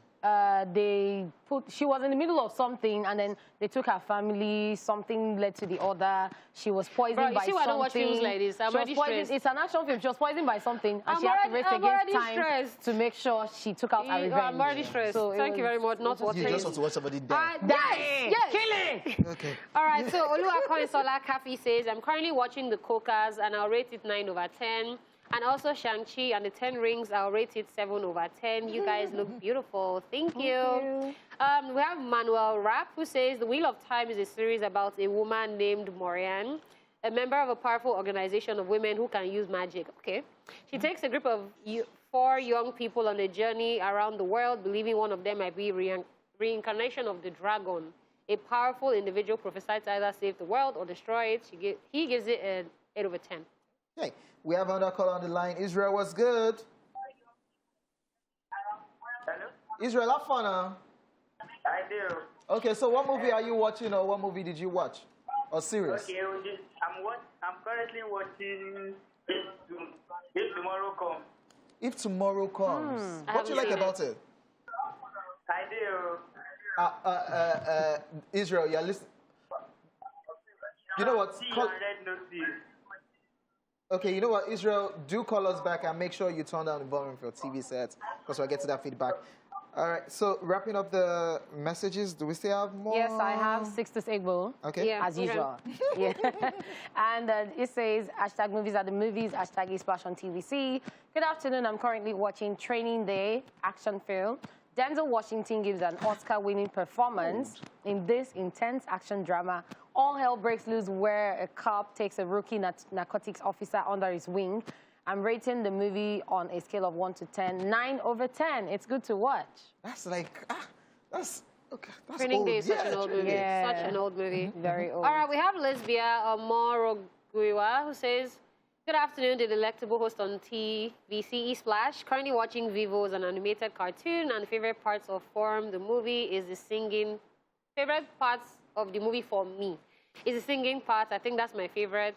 She was in the middle of something, and then they took her family. Something led to the other. She was poisoned Bro, you by see why I something. don't watch films like this? I'm She was already poisoned. stressed. It's an action film. She was poisoned by something, and she had to race I'm already against time stressed. to make sure she took out her revenge. I'm already stressed. So Thank you very much. Not watching. You just want to watch somebody die. Yes. Killing! Okay. All right, so Oluwakoinsola Kafi says, I'm currently watching The Cockers, and I'll rate it 9 over 10. And also Shang-Chi and the 10 Rings, I'll rate it 7 over 10. You guys look beautiful. Thank you. We have Manuel Rapp, who says, The Wheel of Time is a series about a woman named Morian, a member of a powerful organization of women who can use magic. Okay. She takes a group of 4 young people on a journey around the world, believing one of them might be reincarnation of the dragon. A powerful individual prophesied to either save the world or destroy it. He gives it an 8 over 10. Okay. We have another caller on the line. Israel, what's good? Hello? Israel, have fun, huh? I do. Okay, so what movie are you watching, or what movie did you watch? Or series? Okay, I'm currently watching If Tomorrow Comes. If Tomorrow Comes. What do you like about it? I do. Israel, you're listening. You know what? Red Notice. Okay, you know what, Israel, do call us back and make sure you turn down the volume of your TV set, because we'll get to that feedback. All right, so wrapping up the messages, do we still have more? Yes, I have 6 to 8 more. Okay. Yeah. As usual. Yeah. And it says, hashtag movies are the movies, hashtag Esplash on TVC. Good afternoon, I'm currently watching Training Day action film. Denzel Washington gives an Oscar-winning performance in this intense action drama. All hell breaks loose where a cop takes a rookie narcotics officer under his wing. I'm rating the movie on a scale of 1 to 10, 9 over 10. It's good to watch. That's like, that's Training old. Day is such an old movie. Yeah. Such an old movie. Very old. All right, we have Lesbia Omoroguiwa, who says, Good afternoon, the delectable host on TVC Esplash. Currently watching Vivo as an animated cartoon, and favorite parts of Form, the movie, is the singing. Favorite parts of the movie for me is the singing part. I think that's my favorite.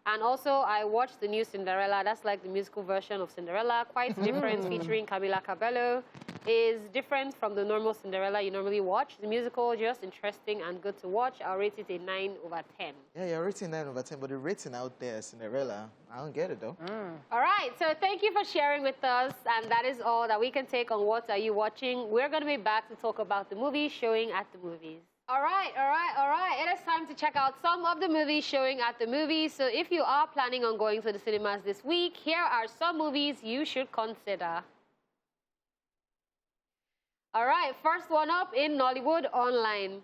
And also, I watched the new Cinderella. That's like the musical version of Cinderella. Quite different, featuring Camila Cabello. Is different from the normal Cinderella you normally watch. The musical, just interesting and good to watch. I'll rate it a 9 over 10. Yeah, you're rating 9 over 10, but the rating out there, Cinderella, I don't get it, though. All right, so thank you for sharing with us. And that is all that we can take on What Are You Watching. We're going to be back to talk about the movies showing at the movies. All right. It is time to check out some of the movies showing at the movies. So if you are planning on going to the cinemas this week, here are some movies you should consider. All right, first one up in Nollywood, Online.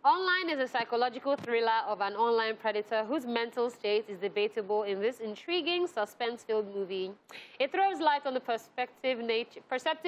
Online is a psychological thriller of an online predator whose mental state is debatable in this intriguing, suspense-filled movie. It throws light on the perceptive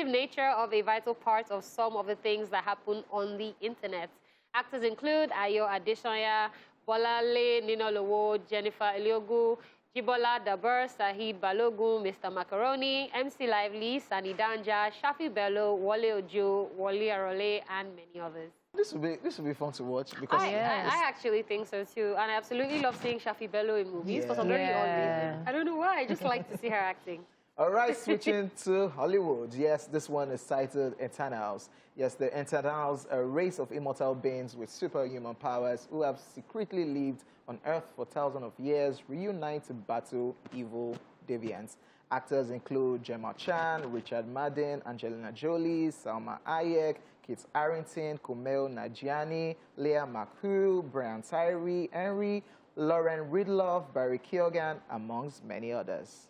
nature of a vital part of some of the things that happen on the internet. Actors include Ayo Adesanya, Bolale Ninolowo, Jennifer Eliogu, Jibola Dabar, Sahid Balogun, Mr. Macaroni, MC Lively, Sani Danja, Shafi Bello, Wale Ojo, Wale Arole, and many others. This will be fun to watch because I actually think so too, and I absolutely love seeing Shafi Bello in movies for some very odd reason. I don't know why. I just like to see her acting. All right, switching to Hollywood. Yes, this one is titled Eternals. Yes, the Eternals, a race of immortal beings with superhuman powers who have secretly lived on Earth for thousands of years, reunite to battle evil deviants. Actors include Gemma Chan, Richard Madden, Angelina Jolie, Salma Hayek, Kit Harington, Kumail Nanjiani, Leah McHugh, Brian Tyree Henry, Lauren Ridloff, Barry Keoghan, amongst many others.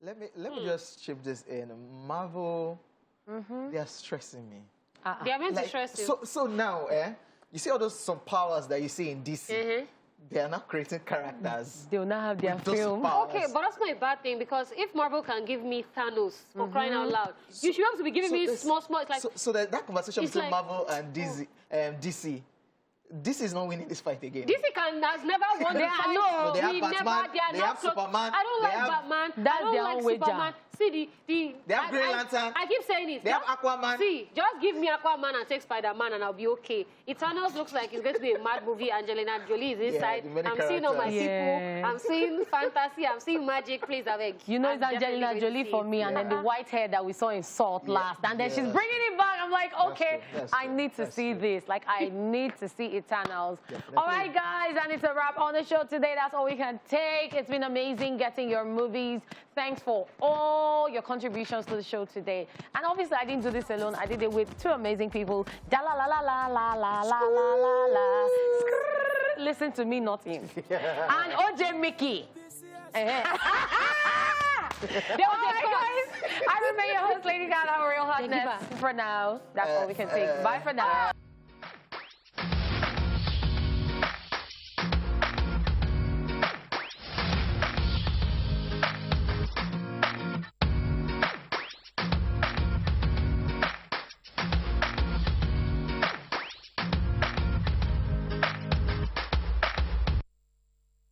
Let me just chip this in. Marvel, they are stressing me. They are meant to stress you. So now, you see all those some powers that you see in DC. They are not creating characters. They will not have their film. Okay, but that's not a bad thing because if Marvel can give me Thanos for crying out loud, you should have to be giving me small. It's like so that conversation between Marvel and DC. DC is not winning this fight again. DC has never won the fight. No, they have Batman, they have Superman. I don't like Batman. That's I don't their like own wager. Superman. See, they have Green Lantern. I keep saying it. They have Aquaman. See, just give me Aquaman and take Spider-Man and I'll be okay. Eternals looks like it's going to be a mad movie. Angelina Jolie is inside. I'm seeing all my people. I'm seeing fantasy. I'm seeing magic. Please, I beg. You know, it's Angelina Jolie for me, and then the white hair that we saw in Salt last, and then she's bringing it back. I'm like, okay, I need to see this. Like, I need to see Eternals. All right, guys, and it's a wrap on the show today. That's all we can take. It's been amazing getting your movies. Thanks for all your contributions to the show today. And obviously, I didn't do this alone. I did it with two amazing people. Da la la la la la la la la la. Listen to me, not him. And OJ Mickey. All right, guys. I remain your host, Lady Gaga, Real Hotness. For now, that's all we can take. Bye for now.